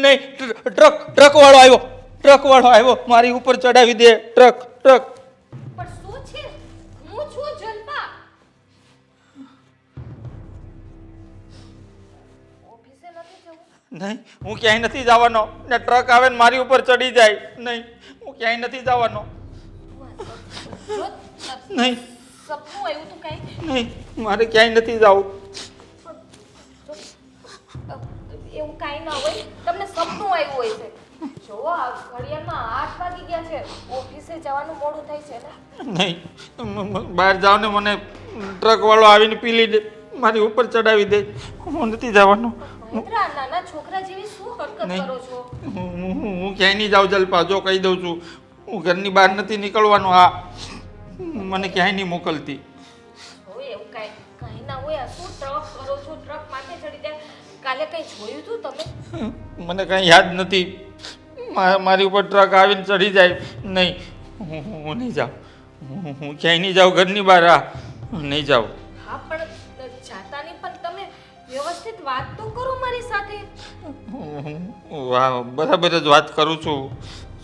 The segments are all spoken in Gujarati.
નહીં, ટ્રક વાળો આવ્યો, મારી ઉપર ચડાવી દે. ટ્રક પણ શું છે? હું છું જલ્પા. ઓફિસે નથી જવું? નહીં, હું ક્યાંય નથી જવાનો. ને ટ્રક આવે ને મારી ઉપર ચડી જાય. નહીં, હું ક્યાંય નથી જવાનો. જો નહીં સપનું આવ્યું તું કઈ? નહીં, મારે ક્યાંય નથી જવું. એવું કાંઈ ના હોય, તમને સપનું આવ્યું હોય છે. જો આ ઘડિયાળમાં 8 વાગી ગયા છે, ઓફિસે જવાનું મોડું થાય છે ને. નહીં, બહાર જાઓ ને મને ટ્રક વાળો આવીને પીલી દે, મારી ઉપર ચડાવી દે. હું નથી જવાનો. મહેન્દ્ર, આ નાના છોકરા જેવી શું હરકત નહીં. કરો છો? હું ક્યાંય નહીં જાઉં જલ્પા. જો કહી દઉં છું, હું ઘરની બહાર નથી નીકળવાનો. આ મને ક્યાંય નહીં મોકલતી. હોય એવું કાંઈ ના હોય. આ શું ટ્રક કરો છો? ટ્રક માથે ચડી જાય. કાલે કંઈ જોયું તું તમે? મને કાંઈ યાદ નથી. મારી ઉપર ટ્રક આવીને ચડી જાય. નહીં, હું નહીં જાઉં. હું ક્યાંય નહીં જાઉં ઘરની બહાર. નહીં જાઉં. હા, પણ જાતાની પણ તમે વ્યવસ્થિત વાત તો કરો મારી સાથે. વાહ, બરાબર જ વાત કરું છું.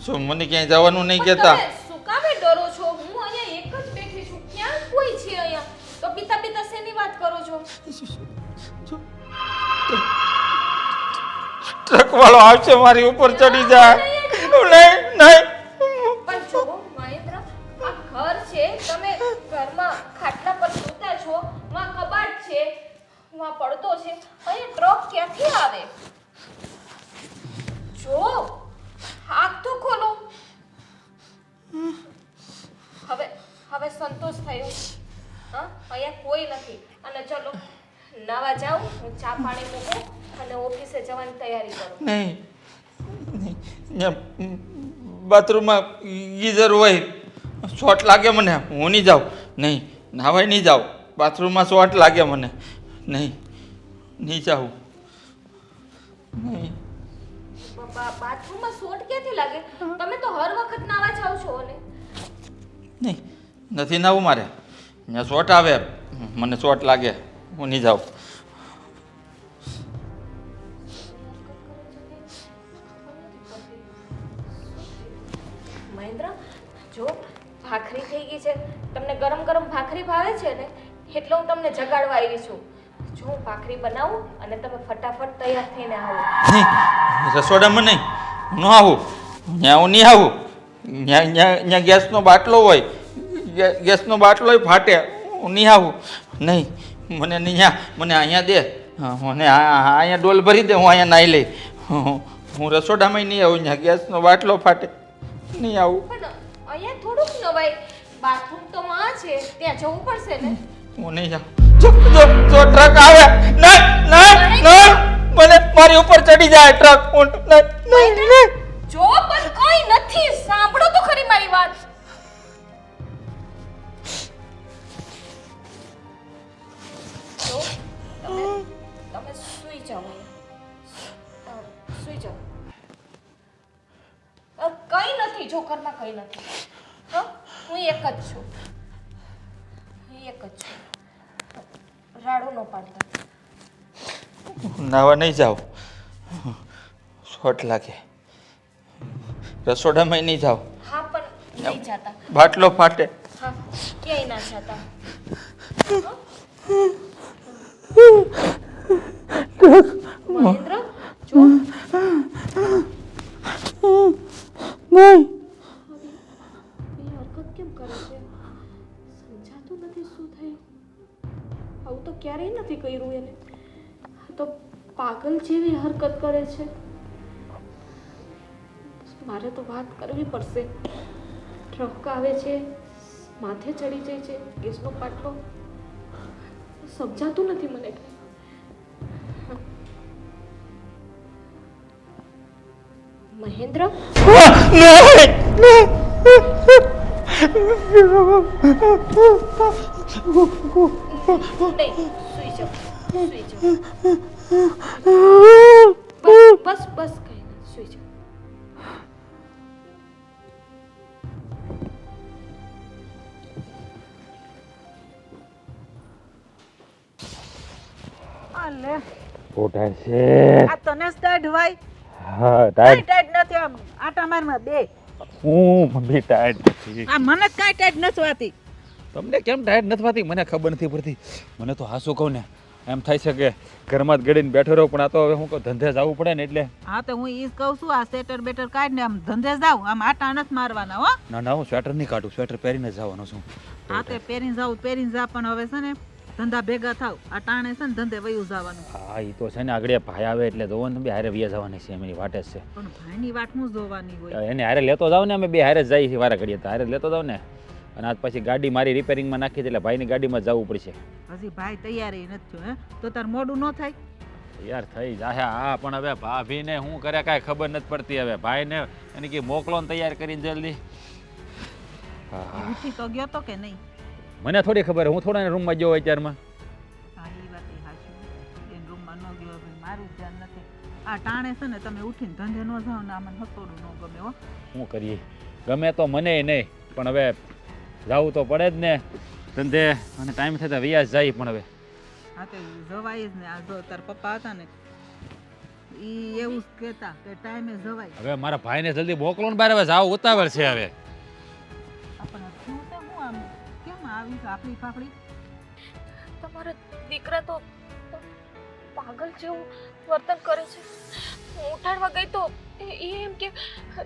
શું મને ક્યાંય જવાનું નહીં પણ કહેતા? તમે શું કામે ડરો છો? હું અહીંયા એક જ બેઠી છું. ક્યાં કોઈ છે અહીંયા? તો પિતા શેની વાત કરો છો? ટ્રક વાળો આવશે, મારી ઉપર ચડી જાય. નહીં. પણ જો મહેન્દ્ર, આ ઘર છે, તમે ઘરમાં ખાટલા પર સૂતા છો, માં કબાટ છે, માં પડદો છે, અહીંયા ટ્રક ક્યાંથી આવે? જો આંખ તો ખોલો. હવે સંતોષ થયો? હા, અહીંયા કોઈ નથી. અને ચલો નાવા જાઓ, હું ચા પાણી મૂકું અને ઓફિસે જવાની તૈયારી કરું. નહીં, બાથરૂમમાં ગીઝર હોય, શોર્ટ લાગે મને. હું નહીં જાઉં. નહીં, નાવાય નહીં જાઉં. બાથરૂમમાં શોર્ટ લાગે મને. નહીં જાઉં. નહીં. બાથરૂમમાં શોર્ટ ક્યાંથી લાગે? તમે તો હર વખત નાવા જાવ છો ને. નહીં, નથી નાવું મારે. ત્યાં શોર્ટ આવે, મને શોર્ટ લાગે. હું નહીં જાઉં. મહેન્દ્ર, જો ભાખરી થઈ ગઈ છે. તમને ગરમ ગરમ ભાખરી ભાવે છે ને, એટલે હું તમને જગાડવા આવી છું. જો હું ભાખરી બનાવું અને તમે ફટાફટ તૈયાર થઈને આવો. નહીં, રસોડામાં નહીં, હું ન આવું. ત્યાં હું નહીં આવું. ત્યાં ગેસનો બાટલો હોય, ગેસનો બાટલો ફાટે. હું નહીં આવું. નહીં, મને નહીં. મને અહીંયા દે. મને અહીંયા ડોલ ભરી દે. હું અહીંયા નાહી લઈ. હું રસોડામાં નહીં આવું. ત્યાં ગેસનો બાટલો ફાટે. નહીં આવું. પણ અહીંયા થોડુંક નવાય. બાથરૂમ તો માં છે, ત્યાં જવું પડશે ને. હું નહીં જાઉં. જો ટ્રક આવે. નહીં, મને મારી ઉપર ચડી જાય ટ્રક. નહીં. જો પણ કોઈ નથી. સાંભળો તો ખરી મારી વાત. જો તમે સૂઈ જાઓ અહીંયા. સૂઈ જાઓ. કઈ નથી. જો ઘરમાં કઈ નથી. હા, હું એક જ છું. રાડો નો પાડતા. નાવા નહીં જાઉં. શોર્ટ લાગે. રસોડામાં નહીં જાઉં. હા, પણ નહીં જાતા. બાટલો ફાટે. હા, ક્યાંય ના જાતા. મહેન્દ્ર, જો નહીં. એ હરકત કેમ કરે છે? સમજાતું નથી શું થયું. આવું તો ક્યારેય નથી કર્યું એને. તો પાગલ જેવી હરકત કરે છે. મારે તો વાત કરવી પડશે. ટ્રક આવે છે, માથે ચડી જાય છે, ગેસનો પાટલો. સમજાતું નથી મને. મહેન્દ્ર, નહીં, સૂઈ જાઓ. બસ કઈ ના, સૂઈ જાઓ. અલે બહુ ટાઈટ છે. આ તને જ ટાઈટ હોય હા કાંઈ ટાઈટ નથી આમ આટા મારમાં બે હું મમ્મી ટાઈટ નથી. આ મને જ કાંઈ ટાઈટ નથી વાતી તમને કેમ ટાઈટ નથી થતી મને ખબર નથી પડતી. મને તો હાસું કહું ને એમ થાય છે કે ઘરમાં જ ગળીને બેઠો રહું, પણ આ તો હવે હું કહું ધંધે જવું પડે ને એટલે. હા તો હું ઈ જ કહું છું આ સ્વેટર બેટર કાઢને આમ ધંધે જાવ આમ આટા નથી મારવાના હો. ના ના હું સ્વેટર નહીં કાઢું, સ્વેટર પહેરીને જ જવાનો છું. હા તે પહેરીને જાવ પહેરીને જા પણ હવે છે ને ધંધા ભેગા થાવ આ ટાણે છે ને ધંધે વયું જવાનું. હા એ તો છે ને આગળ ભાઈ આવે એટલે જોવો ને બે હારે વ્યા જવાની છે એમની વાટે જ છે. પણ ભાઈની વાત હું જોવાની હોય. એને હારે લેતો જાવ ને અમે બે હારે જ જઈએ છીએ વારા ઘડીએ તો હારે લેતો જાવ ને. અને આજ પછી ગાડી મારી રિપેરિંગમાં નાખી એટલે ભાઈની ગાડીમાં જવું પડશે. હજી ભાઈ તૈયારી નથી થયો હે તો તાર મોડું ન થાય. યાર થઈ જાય. હા પણ હવે ભાભીને શું કરે કાંઈ ખબર નથી પડતી. હવે ભાઈને એને કે મોકલો ને તૈયાર કરીને જલ્દી. ઈ ઉઠી તો ગયો તો કે નહીં? મને થોડી ખબર, હું થોડા રૂમમાં ગયો અત્યારમાં. હા ઈ વાત ઈ હાચી એન રૂમમાં ન ગયો ભાઈ મારું ધ્યાન નથી. આ ટાણે છે ને તમે ઉઠીને ધંધે ન જાવ ને આમાં હસોડું ન ગમે હો. શું કરીએ, ગમે તો મને નહીં પણ હવે જવું તો પડે જ ને ધંધે, અને ટાઈમ થતાં વ્યાજ જાય. પણ હવે હા તો જવાય જ ને આ જો તાર પપ્પા હતા ને ઈ એવું જ કહેતા કે ટાઈમે જવાય. હવે મારા ભાઈને જલ્દી મોકલો ને બહાર, હવે જાવ ઉતાવળ છે હવે. આપણે શું છે હું આમ કેમ આવી ફાફડી ફાફડી? તમારો દીકરા તો પાગલ જેવું વર્તન કરે છે. હું ઉઠાડવા ગઈ તો એ એમ કે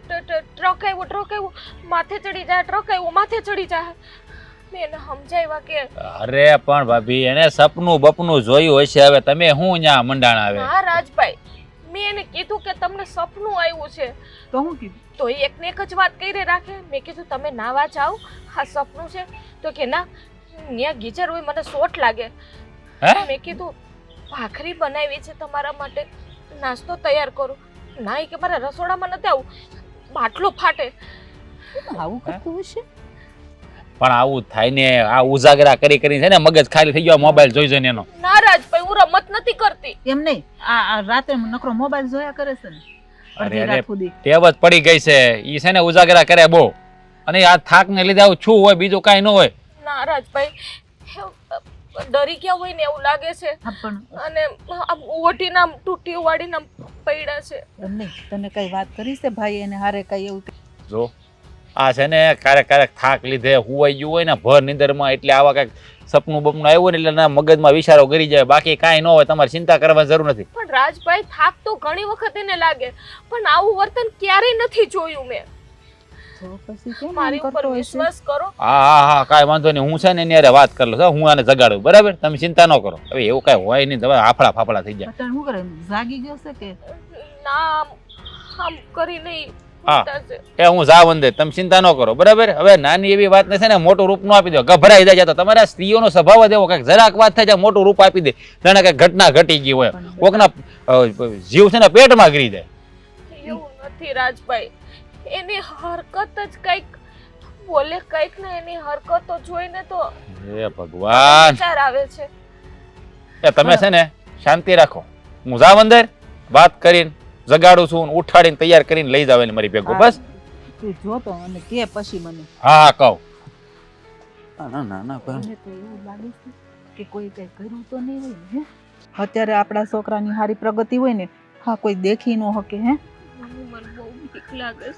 ટ્રક આવ્યો માથે ચડી જાય, ટ્રક આવ્યો માથે ચડી જાય. મેં એને સમજાવ્યા કે અરે પણ ભાભી એને સપનું બપનું જોયું હશે. હવે તમે શું ન્યા મંડાણા આવે? હા રાજભાઈ, મેં એને કીધું કે તમને સપનું આવ્યું છે તો હું કીધું તો એ એકને એક જ વાત કરી રાખે. મેં કીધું તમે નાવા જાઓ, આ સપનું છે. તો કે ના ત્યાં ગીચર હોય મને શોટ લાગે. મેં કીધું ભાખરી બનાવી છે તમારા માટે, નાસ્તો તૈયાર કરો. ના એ કે મારા રસોડામાં નથી આવું, બાટલો ફાટે. આવું કરતું હશે? પણ આવું થાય ને, આ ઉજાગરા કરી કરીને છે ને મગજ ખાલી થઈ ગયો મોબાઈલ જોઈ જોઈને એનો. ના રાજભાઈ, હું રમત નથી કરતી. એમ નહીં, આ રાતે નકરો મોબાઈલ જોયા કરે છે ને અડધી રાત સુધી. ટેવ જ પડી ગઈ છે. ઈ છે ને ઉજાગરા કરે બહુ, અને આ થાક ને લીધે આવું છું હોય, બીજું કાંઈ ન હોય. ના રાજભાઈ, ડરી ગયા હોય ને એવું લાગે છે. અને ઓઢીના તૂટી વાળીને પડ્યા છે. એમ નહીં, તને કઈ વાત કરી છે ભાઈ એને હારે કઈ એવું? જો આ છે ને ક્યારેક ક્યારેક થાક લીધે હુવાઈ ગયું હોય ને ભર નીંદરમાં, એટલે આવા કંઈક સપનું બપનું આવ્યું ને એટલે ના મગજમાં વિચારો કરી જાય. બાકી કાંઈ ન હોય, તમારે ચિંતા કરવાની જરૂર નથી. પણ રાજભાઈ થાક તો ઘણી વખત એને લાગે, પણ આવું વર્તન ક્યારેય નથી જોયું મેં. મારી ઉપર વિશ્વાસ કરો. હા કાંઈ વાંધો નહીં, હું છે ને એની હારે વાત કરી લઉં. હું આને જગાડું, બરાબર? તમે ચિંતા ન કરો. હવે એવું કાંઈ હોય નહીં, તમે હાફળા ફાફડા થઈ જાય. શું કરે, જાગી ગયો છે કે ના? આમ કરી નહીં. હા એ હું જાવ અંદર, તમે ચિંતા ન કરો, બરાબર? હવે નાની એવી વાત ને છે ને મોટું રૂપ ન આપી દો, ગભરાઈ જાય. તો તમારા સ્ત્રીઓનો સ્વભાવ જ એવો, કંઈક જરાક વાત થાય મોટું રૂપ આપી દે, જાણે કંઈક ઘટના ઘટી ગઈ હોય, કોકના જીવ છે ને પેટમાં ગરી જાય. એવું નથી રાજભાઈ, એની હરકત જ કંઈક બોલે, કંઈક ને એની હરકતો જોઈને તો હે ભગવાન વિચાર આવે છે. એ તમે છે ને શાંતિ રાખો, હું જાવ અંદર, વાત કરીને જગાડું છું, ઉઠાડીને તૈયાર કરીને લઈ જાવ એને મારી ભેગો. બસ તું જોતો અને કે પછી મને. હા કહું. ના ના ના મને તો એવું લાગે છે કે કોઈ કઈ કર્યું તો નહીં હોય ને. અત્યારે આપણા છોકરાની સારી પ્રગતિ હોય ને, હા કોઈ દેખી ન શકે. હે મને બહુ બીક લાગે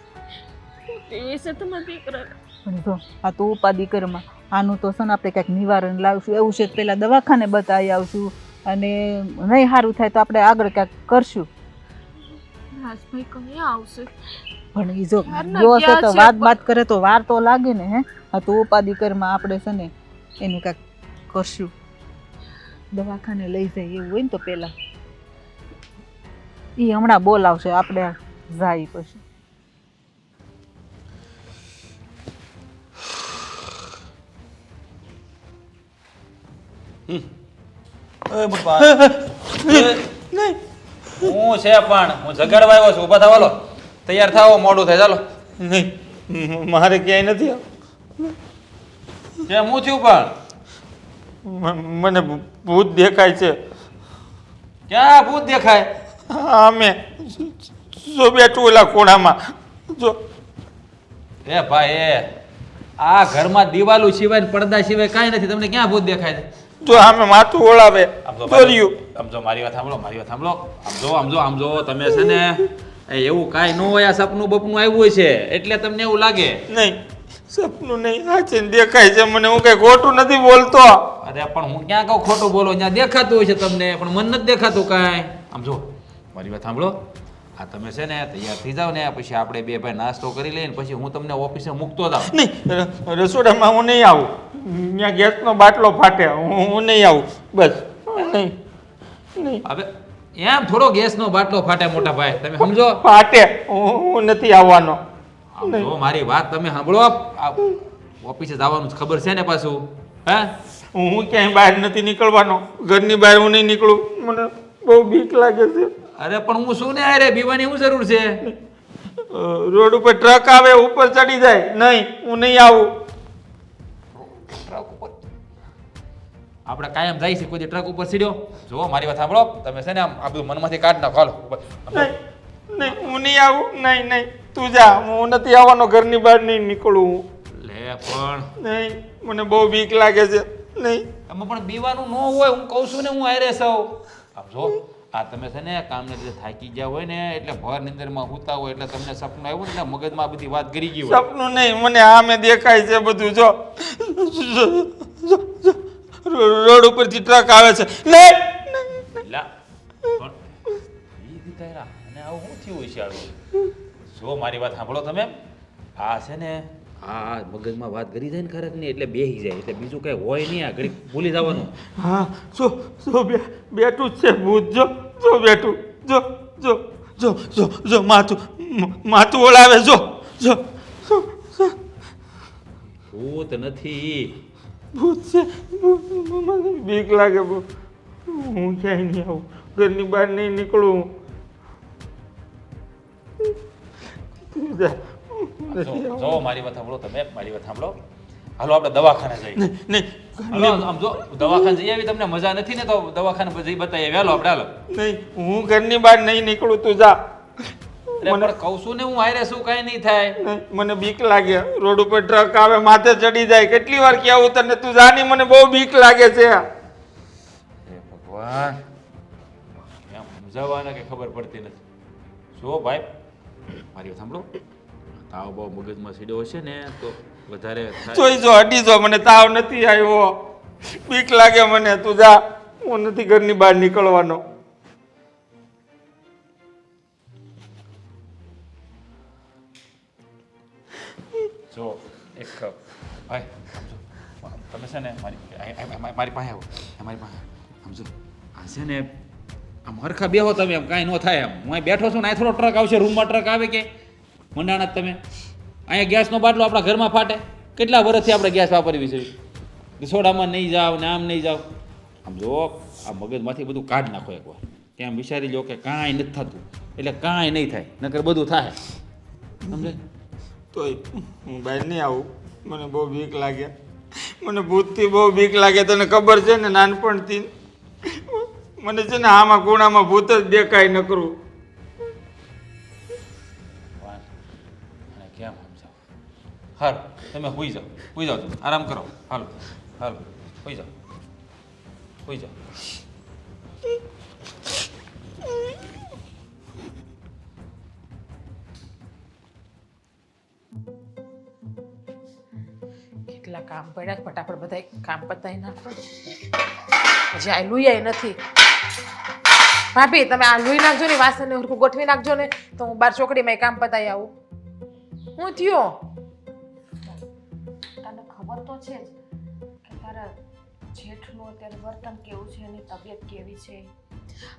છે એ વિશે તમારા દીકરા. પણ જો આ તો ઉપાધિ કરમાં, આનું તો છે ને આપણે કંઈક નિવારણ લાવશું. એવું છે પેલા દવાખાને બતાવી આવશું, અને નહીં સારું થાય તો આપણે આગળ ક્યાંક કરશું. રાજભાઈ કયા આવશે? પણ ઈ જો ગયો છે તો વાત કરે તો વાર તો લાગે ને. હે આ તો ઉપાધિ કરમાં આપણે છે ને એનું કાંઈક કરશું, દવાખાને લઈ જાય એવું હોય ને તો પેલા ઈ હમણાં બોલાવશે, આપણે જાય પછી. હું છે પણ હું જગાડવા આવ્યો છું. ઊભા થવા લો, તૈયાર થાઓ, મોડું થાય. ચાલો. નહીં મારે ક્યાંય નથી. કેમ હું થયું? પણ મને ભૂત દેખાય છે. ક્યાં ભૂત દેખાય? અમે જો બેઠું ઓલા ખૂણામાં જો. એ ભાઈ એ આ ઘરમાં દિવાલો સિવાય પડદા સિવાય કાંઈ નથી, તમને ક્યાં ભૂત દેખાય છે? જો આમે માથું ઓળાવે દોર્યું. આમ જો મારી વાત સાંભળો આમ જો તમે છે ને એવું કાંઈ ન હોય આ સપનું બપનું આવ્યું છે એટલે તમને એવું લાગે. નહીં સપનું નહીં સાચીને દેખાય છે મને. હું કઈ ખોટું નથી બોલતો. અરે પણ હું ક્યાં કહું ખોટું બોલો ત્યાં દેખાતું હોય છે તમને પણ મન નથી દેખાતું કાંઈ. આમ જો મારી વાત સાંભળો આ તમે છે ને તૈયાર થઈ જાવ ને પછી આપણે બે ભાઈ નાસ્તો કરી લઈએ ને પછી હું તમને ઓફિસે મૂકતો જાઉં. નહીં રસોડામાં હું નહીં આવું. ત્યાં ગેસનો બાટલો ફાટે. હું નહીં આવું બસ. નહીં નહીં હવે એમ થોડો ગેસનો બાટલો ફાટે મોટા ભાઈ તમે સમજો. ફાટે. હું નથી આવવાનો. આમ જો મારી વાત તમે સાંભળો ઓફિસે જવાનું જ ખબર છે ને પાછું હે. હું ક્યાંય બહાર નથી નીકળવાનો. ઘરની બહાર હું નહીં નીકળું. મને બહુ બીક લાગે છે. અરે પણ હું શું ને અરે બીવાની શું જરૂર છે. રોડ ઉપર ટ્રક આવે ઉપર ચડી જાય. નહીં હું નહીં આવું. ટ્રક ઉપર આપણે કાયમ જાય છે કોઈ ટ્રક ઉપર સીડ્યો. જો મારી વાત સાંભળો તમે છે ને આમ આ બધું મનમાંથી કાઢ નાખો હાલો. નહીં નહીં હું નહીં આવું. નહીં નહીં તું જા. હું નથી આવવાનો. ઘરની બહાર નહીં નીકળું. લે પણ નહીં મને બહુ બીક લાગે છે. નહીં એમાં પણ બીવાનું ન હોય હું કહું છું ને હું આયરે સૌ. આમ જો આ તમે છે ને કામને લીધે થાકી ગયા હોય ને એટલે ભર નિંદરમાં સૂતા હોય એટલે તમને સપનું આવ્યું ને મગજમાં બધી વાત કરી ગઈ હોય. સપનું નહીં મને આમે દેખાય છે બધું. જો રોડ ઉપરથી ટ્રક આવે છે. નહીં લા પણ ઈ દીકરા અને આવું શું થયું હોય છે આવું. જો મારી વાત સાંભળો તમે આ છે ને આ મગજમાં વાત કરી જાય ને ખરેખર નહીં એટલે બેહી જાય એટલે બીજું કઈ હોય નહીં. આ ઘડી ભૂલી જવાનું. હા બેઠું જ છે ભૂત. જો બેઠું. જો માથું ઓળાવે. જો ભૂત નથી. ભૂત છે. મને બીક લાગે બહુ. હું ક્યાંય નહીં આવું. ઘરની બહાર નહીં નીકળું. તું જા. જો મારી વાત સાંભળો તમે મારી વાત સાંભળો હાલો આપણે દવાખાને જઈએ. નહીં હાલો આમ જો દવાખાને જઈ આવી તમને મજા નથી ને તો દવાખાને જઈ બતાવીએ. હાલો આપણે હાલો. નહીં હું ઘરની બહાર નહીં નીકળું. તું જા. પણ કહું છું ને હું આયરે શું કાંઈ નહીં થાય. નહીં, મને બીક લાગે. રોડ ઉપર ટ્રક આવે માથે ચડી જાય. કેટલી વાર કહેવું તને તું જાની. મને બહુ બીક લાગે છે. હે ભગવાન એમ સમજાવવાના કે ખબર પડતી નથી. જો ભાઈ મારી વાત સાંભળો તાવ બહુ મગજમાં સીડ્યો હશે ને તો વધારે જોઈ જો અડી જો. મને તાવ નથી આવ્યો. બીક લાગે મને. તું જા. હું નથી ઘરની બહાર નીકળવાનો. જો એક ભાઈ સમજો તમે છે ને મારી પાસે આવો મારી પાસે સમજો આ છે ને આમ હરખા બેહો તમે એમ કાંઈ ન થાય. એમ હું અહીં બેઠો છું ને અહીં થોડો ટ્રક આવશે. રૂમમાં ટ્રક આવે કે મંડાણા તમે અહીંયા ગેસનો બાટલો આપણા ઘરમાં ફાટે. કેટલા વર્ષથી આપણે ગેસ વાપરવી છે. રસોડામાં નહીં જાઓ ને આમ નહીં જાઓ. આમ જો આ મગજમાંથી બધું કાઢ નાખો એકવાર. ત્યાં વિચારી લો કે કાંઈ નથી થતું એટલે કાંઈ નહીં થાય નકર બધું થાય. સમજે તોય હું બહાર નહીં આવું. મને બહુ બીક લાગે. મને ભૂતથી બહુ બીક લાગે. તને ખબર છે ને નાનપણથી મને છે ને આમાં ખૂણામાં ભૂત જ દેખાય ન કરું. અને કેમ સમજાવ. હાલો તમે સુઈ જાઓ તમે આરામ કરો. હાલો સુઈ જાઓ. કેટલા કામ પડ્યા ફટાફટ બધા કામ પતાવી નાખો. હજી આ લુઈ નથી. ભાભી તમે આ લુઈ નાખજો ને વાસણ ને હરખું ગોઠવી નાખજો ને તો હું બાર ચોકડીમાં કામ પતાવી આવું. હું થયો તને ખબર તો છે જ કે તારા જેઠનું અત્યારે વર્તન કેવું છે એની તબિયત કેવી છે.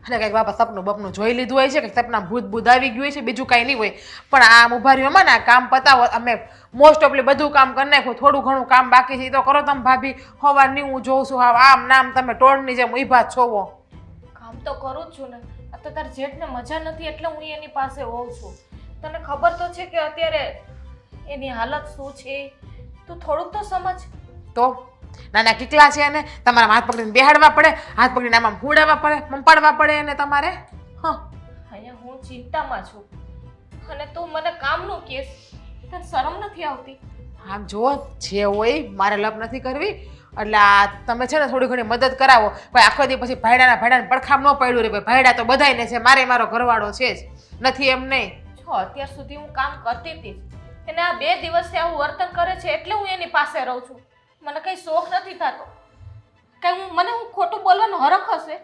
અને કંઈક બાપા સપનું બપનું જોઈ લીધું હોય છે કે સપના ભૂત આવી ગયું હોય છે બીજું કાંઈ નહીં હોય. પણ આમ ઉભા રહ્યો ને આ કામ પતાવો. અમે મોસ્ટ ઓફલી બધું કામ કરી નાખ્યું. થોડું ઘણું કામ બાકી છે એ તો કરો તમે ભાભી. સવારની હું જોઉં છું હા આમ નામ તમે ટોળની જેમ ઊભા છોવો. કામ તો કરું જ છું ને. આ તો તાર જેઠને મજા નથી એટલે હું એની પાસે હોઉં છું. તને ખબર તો છે કે અત્યારે એની હાલત શું છે. તું થોડુંક તો સમજ. તો નાના કીકલા છે એને તમારા હાથ પકડીને બેહાડવા પડે. હાથ પકડીને આમાં ફૂડાવવા પડે મંપાડવા પડે એને તમારે. હા અહીંયા હું ચિંતામાં છું અને તું મને કામનું કહેશ. તને શરમ નથી આવતી. આમ જુઓ જે હોય મારે લપ નથી કરવી એટલે આ તમે છે ને થોડી ઘણી મદદ કરાવો ભાઈ આખો દી પછી ભાઈડાને પડખામ ન પડ્યું રે ભાઈ ભાઈડા તો બધાયને છે મારો ઘરવાળો છે જ નથી એમ નહીં જો અત્યાર સુધી હું કામ કરતી હતી એને આ 2 દિવસથી આવું વર્તન કરે છે એટલે હું એની પાસે રહું છું. મને કઈ શોખ નથી થતો કઈ મને ખોટું બોલવાનો હરખ હશે.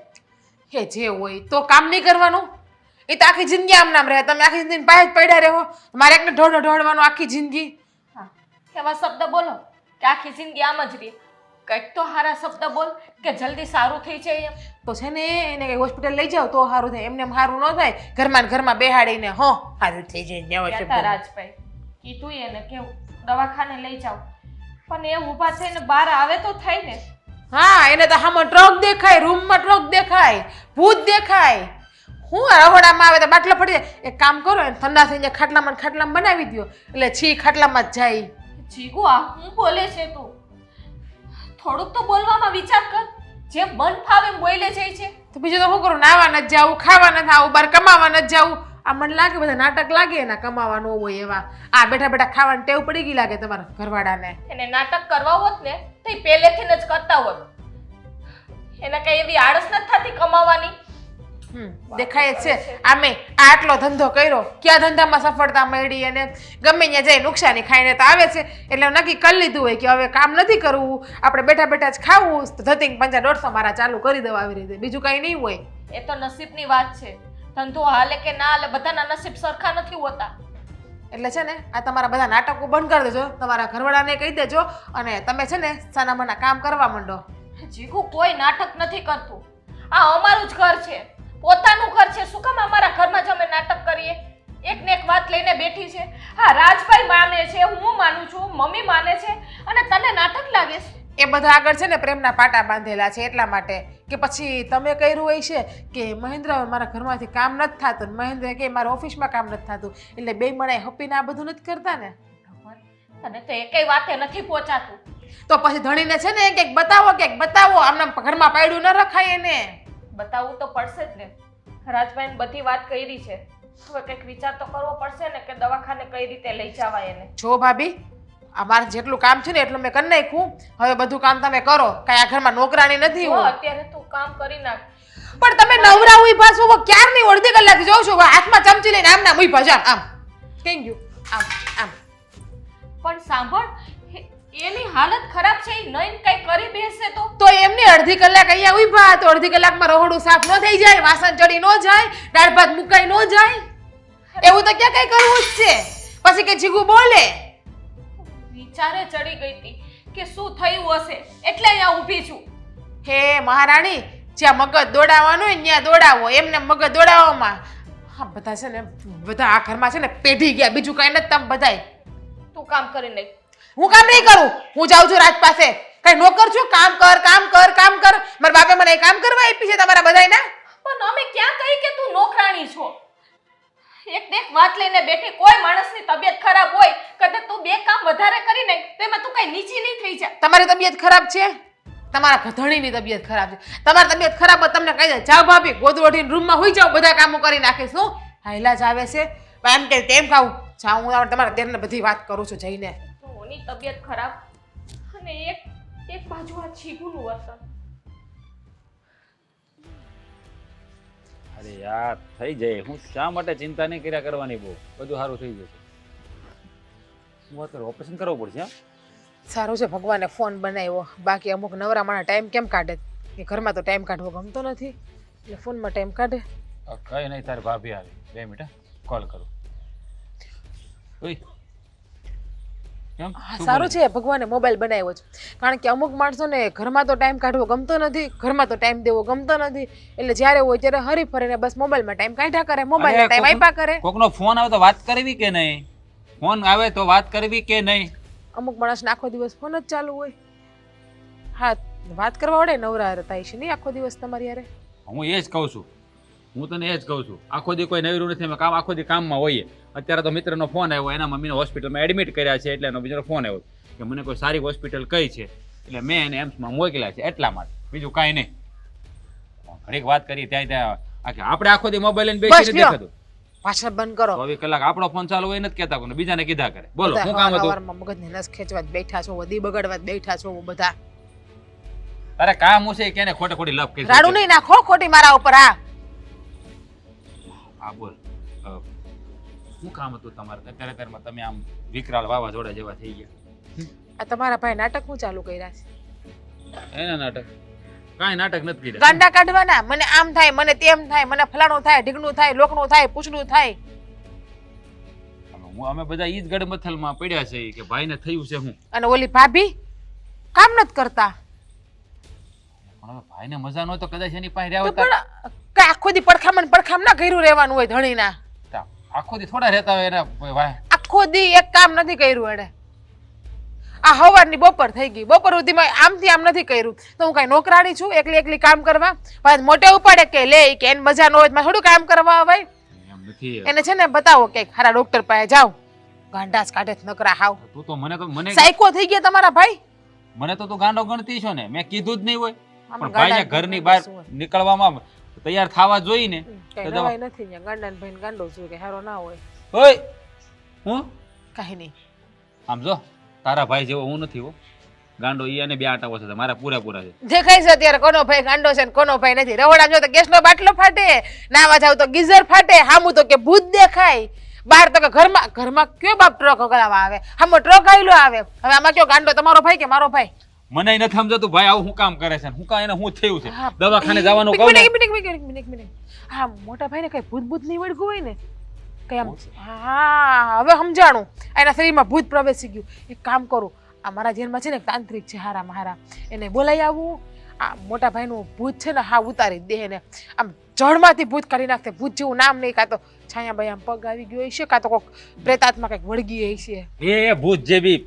હે જે હોય તો કામ નહીં કરવાનું એ તો આખી જિંદગી આમ નામ રહે તમે આખી જિંદગી પાસે જ પડ્યા રહો મારે એકને ઢોળવાનું આખી જિંદગી હા એવા શબ્દ બોલો કે આખી જિંદગી આમ જ રહે. કંઈક તો સારા શબ્દ બોલ કે જલ્દી સારું થઈ જાય એમ. તો છે ને એને કઈ હોસ્પિટલ લઈ જાવ તો સારું થાય એમને સારું ન થાય ઘરમાં ને ઘરમાં બેહાડીને સારું થઈ જાય કહેતા રાજભાઈ કીધું એને કે દવાખાને લઈ જાવ પણ એ ઊભા થઈને બહાર આવે તો થાય ને. હા એને તો હામાં ટ્રક દેખાય રૂમમાં ટ્રક દેખાય ભૂત દેખાય હું રહોડામાં આવે તો બાટલો ફરી જાય એક કામ કરો એને ઠંડા થઈને ખાટલામાં બનાવી દો એટલે છી ખાટલામાં જ જાય. જીગુ આ હું બોલે છે તું થોડુંક તો બોલવામાં વિચાર કર જે મન ફાવે એમ બોલે જાય છે. તો બીજું તો શું કરું નાવા નથી જાવું ખાવા નથી આવું બહાર કમાવા નથી જાવું આ મને લાગે બધા નાટક લાગે એના કમાવાનું હોય એવા આ બેઠા બેઠા ખાવાની ટેવ પડી ગઈ લાગે તમારા ઘરવાળાને એને નાટક કરવા હોત ને તો એ પહેલેથી જ કરતા હોત. એને કઈ એવી આળસ નથી થતી કમાવાની. દેખાય જ છે આમે આટલો ધંધો કર્યો ક્યાં ધંધામાં સફળતા મળી અને ગમે ત્યાં જઈ નુકસાની ખાઈને તો આવે છે એટલે નક્કી કરી લીધું હોય કે હવે કામ નથી કરવું આપણે બેઠા બેઠા જ ખાવું તો ધતિંગ 500-150 મારા ચાલુ કરી દેવા આવી રીતે બીજું કઈ નહીં હોય. એ તો નસીબની વાત છે. ધંધો હાલે કે ના હાલે બધાના નસીબ સરખા નથી હોતા. એટલે છે ને આ તમારા બધા નાટકો બંધ કરી દેજો તમારા ઘરવાળાને કહી દેજો અને તમે છે ને સાનામાના કામ કરવા માંડો. જીગુ કોઈ નાટક નથી કરતું. આ અમારું જ ઘર છે પોતાનું ઘર છે. શું કામ અમારા ઘરમાં જ અમે નાટક કરીએ? એક ને એક વાત લઈને બેઠી છે. હા રાજભાઈ માને છે હું માનું છું મમ્મી માને છે અને તને નાટક લાગે છે. એ બધા આગળ છે ને પ્રેમના પાટા બાંધેલા છે એટલા માટે કે પછી તમે કર્યું હોય છે કે મહેન્દ્ર મારા ઘરમાંથી કામ નથી થતું મહેન્દ્ર કે મારા ઓફિસમાં કામ નથી થતું એટલે બે મળે હપીને આ બધું નથી કરતા ને. તને તો એકેય વાતે નથી પહોંચાતું. તો પછી ધણીને છે ને કંઈક બતાવો આમને ઘરમાં પાડ્યું ન રખાય એને. બતાવવું તો પડશે જ ને. રાજભાઈને બધી વાત કરી છે હવે કંઈક વિચાર તો કરવો પડશે ને કે દવાખાને કઈ રીતે લઈ જવાય એને. જો ભાભી અમારે જેટલું કામ છે ને એટલું મેં કરી નાખ્યું હવે બધું કામ તમે કરો કાંઈ આ ઘરમાં નોકરાણી નથી જો હું અત્યારે તું કામ કરી નાખ. પણ તમે નવરા ઉભા છો ક્યારની અડધી કલાક જોઉં છું હાથમાં ચમચી લઈને આમ ના ઉભા જા આમ થઈ ગયું આમ આમ. પણ સાંભળ એની હાલત ખરાબ છે એ નહીં કઈ કરી બેસે તો એમની અડધી કલાક અહીંયા ઉભા તો અડધી કલાકમાં રહોડું સાફ ન થઈ જાય વાસણ ચડી ન જાય દાળ ભાત મુકાઈ ન જાય એવું તો ક્યાં કઈ કરવું જ છે પછી કે જીગુ બોલે વિચારે ચડી ગઈ હતી કે શું થયું હશે એટલે અહીંયા ઊભી છું. હે મહારાણી જ્યાં મગજ દોડાવવાનું હોય ત્યાં દોડાવો એમને મગજ દોડાવવામાં હા બધા છે ને બધા આ ઘરમાં છે ને પેઢી ગયા બીજું કઈ નથી તમે બધાય. તું કામ કરી નહીં. હું કામ નહીં કરું હું જાઉં છું રાજ પાસે કઈ નોકર છું કામ કર મારા બાપે મને કામ કરવા આપી છે તમારા બધાયના. પણ અમે ક્યાં કહી કે તું નોકરાણી છો? એક ને એક વાત લઈને બેઠી કોઈ માણસની તબિયત ખરાબ હોય કદાચ તું બે કામ વધારે કરી નાખ તેમાં તું કઈ નીચી નહીં થઈ જાય. તમારી તબિયત ખરાબ છે તમારા ધણીની તબિયત ખરાબ છે તમારી તબિયત ખરાબ હોય તમને કહી દે જાઓ ભાભી ગોદડું ઓઢીને રૂમમાં હોઈ જાઓ બધા કામો કરી નાખીશ હું હા ઇલાજ આવે છે એમ કે તેમ ખાવું જાઉં હું તમારા દેરને બધી વાત કરું છું જઈને. ની તબિયત ખરાબ અને એક બાજુ આ છીગુનું વર્તન. અરે યાર થઈ જાય હું શા માટે ચિંતા નહીં કર્યા કરવાની બહુ બધું સારું થઈ જશે. હું અત્યારે ઓપરેશન કરવું પડશે. સારું છે ભગવાને ફોન બનાવ્યો બાકી અમુક નવરા માણા ટાઈમ કેમ કાઢે એ ઘરમાં તો ટાઈમ કાઢવો ગમતો નથી એટલે ફોનમાં ટાઈમ કાઢે. કઈ નહીં તારી ભાભી આવી 2 મિનિટ કોલ કરું. સારું છે ભગવાને મોબાઈલ બનાવ્યો છે કારણ કે અમુક માણસોને ઘરમાં તો ટાઈમ કાઢવો ગમતો નથી ઘરમાં તો ટાઈમ દેવો ગમતો નથી એટલે જ્યારે હોય ત્યારે હરી ફરીને બસ મોબાઈલમાં ટાઈમ કાઢ્યા કરે મોબાઈલમાં ટાઈમ આપ્યા કરે. કોકનો ફોન આવે તો વાત કરવી કે નહીં ફોન આવે તો વાત કરવી કે નહીં. અમુક માણસને આખો દિવસ ફોન જ ચાલુ હોય. હા વાત કરવા વડે નવરા થાય છે નહીં આખો દિવસ તમારી યારે. હું એ જ કહું છું હું તને એ જ કહું છું આખો દી કોઈ નવીરું નથી અમે કામ આખો દી કામમાં હોઈએ. અત્યારે તો મિત્રનો ફોન આવ્યો એના મમ્મીને હોસ્પિટલમાં એડમિટ કર્યા છે એટલે એનો બીજો ફોન આવ્યો કે મને કોઈ સારી હોસ્પિટલ કઈ છે એટલે મેં એને એમ્સમાં મોકલ્યા છે એટલા માટે બીજું કાંઈ નહીં. ઘણીક વાત કરી ત્યાં આપણે આખો દી મોબાઈલ લઈને બેસીને દેખાતું ભાષણ બંધ કરો 24 કલાક આપણો ફોન ચાલુ હોય નથી કહેતા કોને બીજાને કીધા કરે બોલો બધા શું કામ હતું સવારમાં મગજની નસ ખેંચવા જ બેઠા છો વધી બગડવા જ બેઠા છો બધા તારે કામ હશે કેને ખોટે ખોટી લપ કરી રાડું નહીં નાખો ખોટી મારા ઉપર હા બોલ શું કામ હતું તમારે અત્યારે તમે આમ વિકરાળ વાવાઝોડા જેવા થઈ ગયા આ તમારા ભાઈ નાટક હું ચાલુ કર્યા છે એના નાટક કાંઈ નાટક નથી કર્યા ગાંડા કાઢવાના મને આમ થાય મને તેમ થાય મને ફલાણું થાય ઢીકણું થાય લોકનું થાય પૂછડું થાય અમે બધા ઈ જ ગડમથલમાં પડ્યા છે કે ભાઈને થયું છે હું અને ઓલી ભાભી કામ નથી કરતા પણ હવે ભાઈને મજા ન હોય તો કદાચ એની પાસે રહ્યા તો હોતા પણ કે આખો દી પડખામ ના કર્યું રહેવાનું હોય ધણીના આખો દી થોડા રહેતા હોય એના ભાઈ આખો દી એક કામ નથી કર્યું એણે આ હવારની બપોર થઈ ગઈ બપોર સુધીમાં આમથી આમ નથી કર્યું તો હું કઈ નોકરાણી છું એકલી કામ કરવા પછી મોટે ઉપાડે કે લે કે એને મજા ન હોય તો મારે થોડું કામ કરવા આવે એમ નથી એને છે ને બતાવો કે હારા ડોક્ટર પાસે જાઓ ગાંડાસ કાઢે જ નકરા હાવ તું તો મને સાયકો થઈ ગયા તમારા ભાઈ તું ગાંડો ગણતી છો ને મેં કીધું જ નહીં હોય આમાં પણ ભાઈને ગાંડા ઘરની બહાર શું હોય? નીકળવામાં તૈયાર થવા જોઈએ ને કઈ નવાઈ નથી ને ગાંડા ભાઈ ગાંડો છું કે હારો ના હોય ઓય હું કઈ નહીં આમ જો તારા ભાઈ જેવો હું નથી હો ગાંડો ઈ અને બે આટાઓ છે મારા પૂરા છે દેખાય છે અત્યારે કોનો ભાઈ ગાંડો છે ને કોનો ભાઈ નથી રવડા જો તો ગેસનો બાટલો ફાટે નાવા જાવ તો ગીઝર ફાટે હામું તો કે ભૂત દેખાય બહાર તો કે ઘરમાં કયો બાપ ટ્રક હગળાવા આવે હામો ટ્રક આયલો આવે હવે આમાં કયો ગાંડો તમારો ભાઈ કે મારો ભાઈ મને નથી સમજાતું ભાઈ આવું શું કામ કરે છે શું કામ એને શું થયું છે દવાખાને જવાનું કહું ને મિનિટ હા મોટા ભાઈને કઈ ભૂત નહીં વળગું હોય ને કઈ આમ હા હવે સમજાણું એના શરીરમાં ભૂત પ્રવેશી ગયું એક કામ કરું આ મારા જેલમાં છે ને એક તાંત્રિક છે હારા એને બોલાઈ આવું આ મોટા ભાઈનું ભૂત છે ને હા ઉતારી દે ને આમ જળમાંથી ભૂત કાઢી નાખતે ભૂત જેવું નામ નહીં કાં તો છાયાભાઈ આમ પગ આવી ગયો હશે કાં તો કોઈક પ્રેતાત્મા કંઈક વળગી હશે એ ભૂત જેવી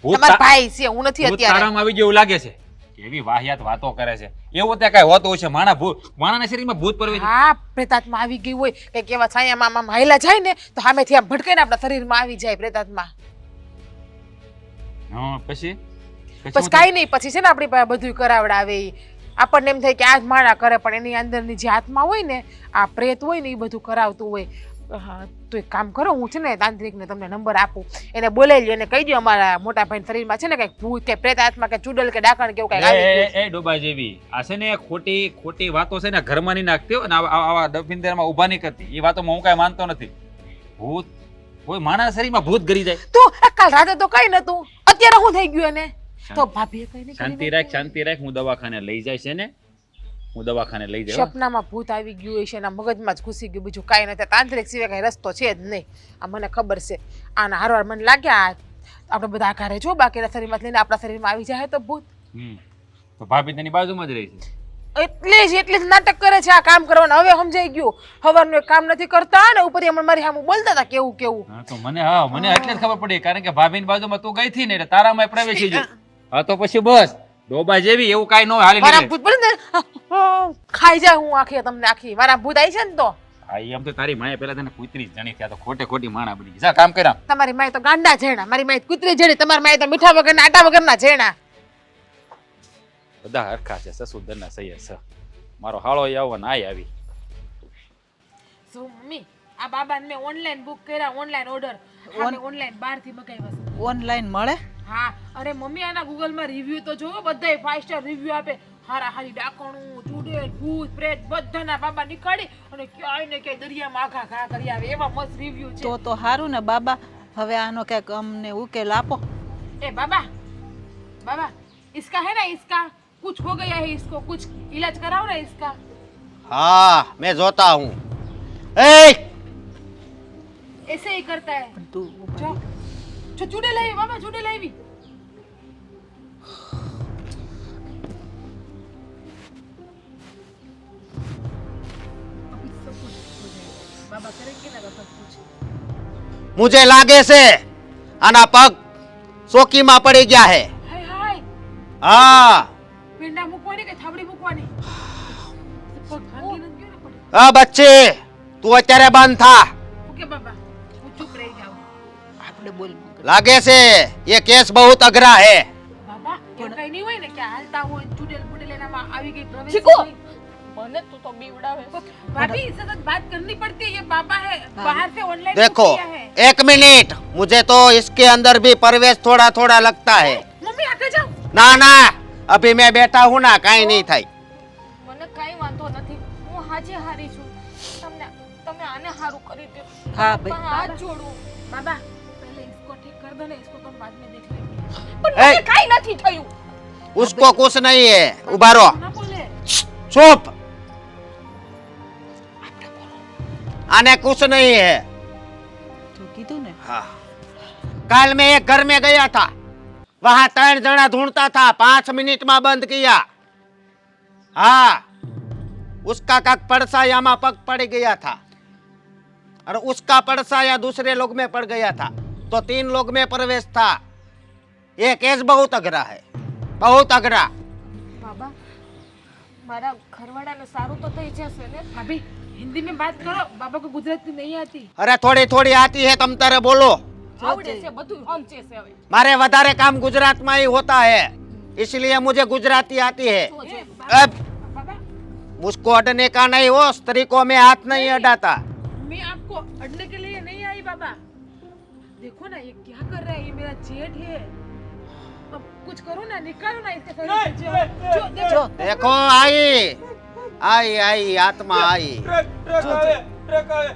ભૂત તમારા ભાઈ છે હું નથી ભૂત અત્યારે તારામાં આવી જેવું લાગે છે એવી વાહિયાત વાતો કરે છે એવું ત્યાં કઈ હોતું છે માણાના શરીરમાં ભૂત પરવે હા પ્રેતાત્મા આવી ગઈ હોય કંઈક એવા છાયામાં આમ હાયલા જાય ને તો સામેથી આમ ભટકાઈને આપણા શરીરમાં આવી જાય પ્રેતાત્મા હા પછી પછી કાંઈ નહીં પછી છે ને આપણી પાસે બધું કરાવડાવે ઈ. આપણને એમ થાય કે આ જ માણા કરે પણ એની અંદરની જે આત્મા હોય ને આ પ્રેત હોય ને એ બધું કરાવતું હોય હા તો એક કામ કરો હું છે ને તાંત્રિકને તમને નંબર આપું એને બોલાવી લ્યો એને કહી દો અમારા મોટા ભાઈ શરીરમાં છે ને કંઈક ભૂત કે પ્રેત આત્મા કે ચુડેલ કે ડાકણ કે એવું કંઈક આવી ગયું છે. એ ડોબા જેવી આ છે ને ખોટી વાતો છે ને ઘરમાં નહીં નાખતી હો ને આવા ડફિંદરમાં ઊભા નહીં કરતી એ વાતોમાં હું કાંઈ માનતો નથી ભૂત કોઈ માણસના શરીરમાં ભૂત ગરી જાય તો કાલ રાતે તો કઈ નતું અત્યારે શું થઈ ગયું એને તો ભાભીએ કઈ નહીં શાંતિ રાખ હું દવાખાને લઈ જાય છે ને હું દવાખાને લઈ જાય સપનામાં ભૂત આવી ગયું હોય છે એના મગજમાં જ ઘૂસી ગયું બીજું કાંઈ નથી તાંત્રિક સિવાય કઈ રસ્તો છે જ નહીં આ મને ખબર છે આના હારવાર મને લાગ્યા આપણે બધા આઘારે જો બાકીના શરીરમાં લઈને આપણા શરીરમાં આવી જાય તો ભૂત તો ભાભી તેની બાજુમાં જ રહી છે એટલે જ નાટક કરે છે આ કામ કરવાનું હવે સમજાઈ ગયું હવારનું એક કામ નથી કરતા ને ઉપર એમ મારી સામે બોલતા હતા કેવું હા તો મને એટલે જ ખબર પડી કારણ કે ભાભીની બાજુમાં તું ગઈ હતી ને એટલે તારામાં પ્રવેશી ગયો હા તો પછી બસ ડોબા જેવી એવું કાઈ ન હાલી મારા ભૂત બોલે ને ખાઈ જાય હું તમને આખી મારા ભૂત આવી છે ને તો હા એમ તો તારી માએ પેલા તને કૂતરી જણી ત્યાં તો ખોટી માણા બની જા કામ કર્યા તમારી માએ તો ગાંડા જેણા મારી માએ કૂતરી જેણી તમારી માએ તો મીઠા વગરના આટા વગરના જેણા બધા હરખા છે સસુદરના સૈયદ છે મારો હાળો આવવા ના આવી શું મમ્મી આ બાબાને મેં ઓનલાઈન બુક કર્યા ઓનલાઈન ઓર્ડર ઓનલાઈન બહારથી મગાવ્યા ઓનલાઈન મળે હા અરે મમ્મી આના ગૂગલમાં રિવ્યુ તો જોવો બધાય 5 સ્ટાર રિવ્યુ આપે હારી ડાકણું ચુડેલ ભૂત પ્રેત બધાના બાબા નીકાળી અને ક્યાંય ને ક્યાંય દરિયામાં આખા ઘા કરી આવે એવા મસ્ત રિવ્યુ છે તો સારું ને બાબા હવે આનો ક્યાંક અમને ઉકેલ આપો ए बाबा इसका है ना इसका कुछ हो गया है इसको कुछ इलाज कराओ ना इसका हाँ मैं जोता हूँ ऐसे ही करता है પણ તું जो चुड़े लाइवी बाबा चुड़े लाइवी बाबा करेंगे ना सब कुछ मुझे लागे से आना पग चौकी में पड़ी गया है हाय हाय हाँ पेंडा मुकवानी के थाबड़ी मुकवानी पग भांगी न क्यों ना पड़ी बच्चे तू अत्यारे बंद था ओके बाबा હું ચૂપ રહી જાઉં આપણે બોલ लागे से ये केस बहुत अघरा है બાબા એવું કઈ નહીં હોય ને કે હાલતા હોય ચુડેલ ફુડેલ એનામાં આવી ગઈ પ્રવેશ ચીકુ! મને તું તો બીવડાવે છે. भाभी सतत बात करनी पड़ती है, ये पापा है बाहर से ऑनलाइन देखो एक मिनट, मुझे तो इसके अंदर भी प्रवेश थोड़ा थोड़ा लगता है। मम्मी आगे जाओ। ना ना, अभी मैं बैठा हूँ ना, कहीं नहीं थाई। મને કાંઈ વાંધો નથી, હું હાજી હારી છું. તમે આને હારું કરી દો. હા ભાઈ. પણ હાથ જોડું. बाबा पहले इसको ठीक कर दो ना, इसको तो हम बाद में देख लेंगे। પણ મને કાંઈ નથી થયું. उसको कुछ नहीं है, उबारो। ना बोले चुप, आने कुछ नहीं है। તો કીધું ને हाँ, कल मैं एक घर में गया था, वहां 3 जना ढूंढता था, 5 मिनट में बंद किया। हाँ, उसका का पड़साया में पग पड़ गया था और उसका पड़साया दूसरे लोग में पड़ गया था, तो 3 लोग में प्रवेश था। ये केस बहुत अघरा है, बहुत अघरा। બાબા મારા ઘરવાળાને સારું તો થઈ જશે ને. भाभी हिंदी में बात करो, बाबा को गुजराती नहीं आती। अरे थोड़ी थोड़ी आती है, तुम तारे बोलो। આવડે છે બધું સમજે છે હવે. मारे वधारे काम गुजरात में ही होता है, इसलिए मुझे गुजराती आती है। તો જે अब बाबा मुझको अडने का नहीं हो, स्त्री को मैं हाथ नहीं अडाता। मैं आपको अड़ने के लिए नहीं आई बाबा। देखो ना ये क्या कर रहा है, ये मेरा जेठ है। अब कुछ करो ना, निकालो ना इसके शरीर से जो देखो। જો देखो आई आई आई आत्मा आई। ટ્રક આવે, ટ્રક આવે.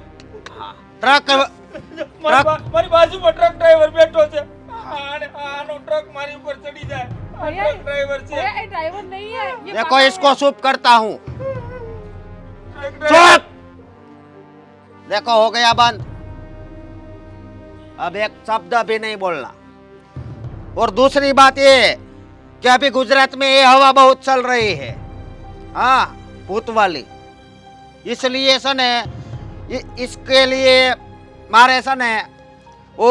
ट्रक મારી બાજુમાં ટ્રક ડ્રાઈવર બેઠો છે. આનો ટ્રક મારી ઉપર ચડી જાય. આ भैया ટ્રક ડ્રાઈવર છે. भैया, ये ड्राइवर नहीं है, ये देखो पापा इसको है। चुप करता हूँ। Truck driver. चुप, देखो हो गया बंद। अब एक शब्द भी नहीं बोलना। और दूसरी बात ये कि अभी गुजरात में ये हवा बहुत चल रही है, हाँ, भूत वाली। इसलिए सने इसके लिए मारे सने वो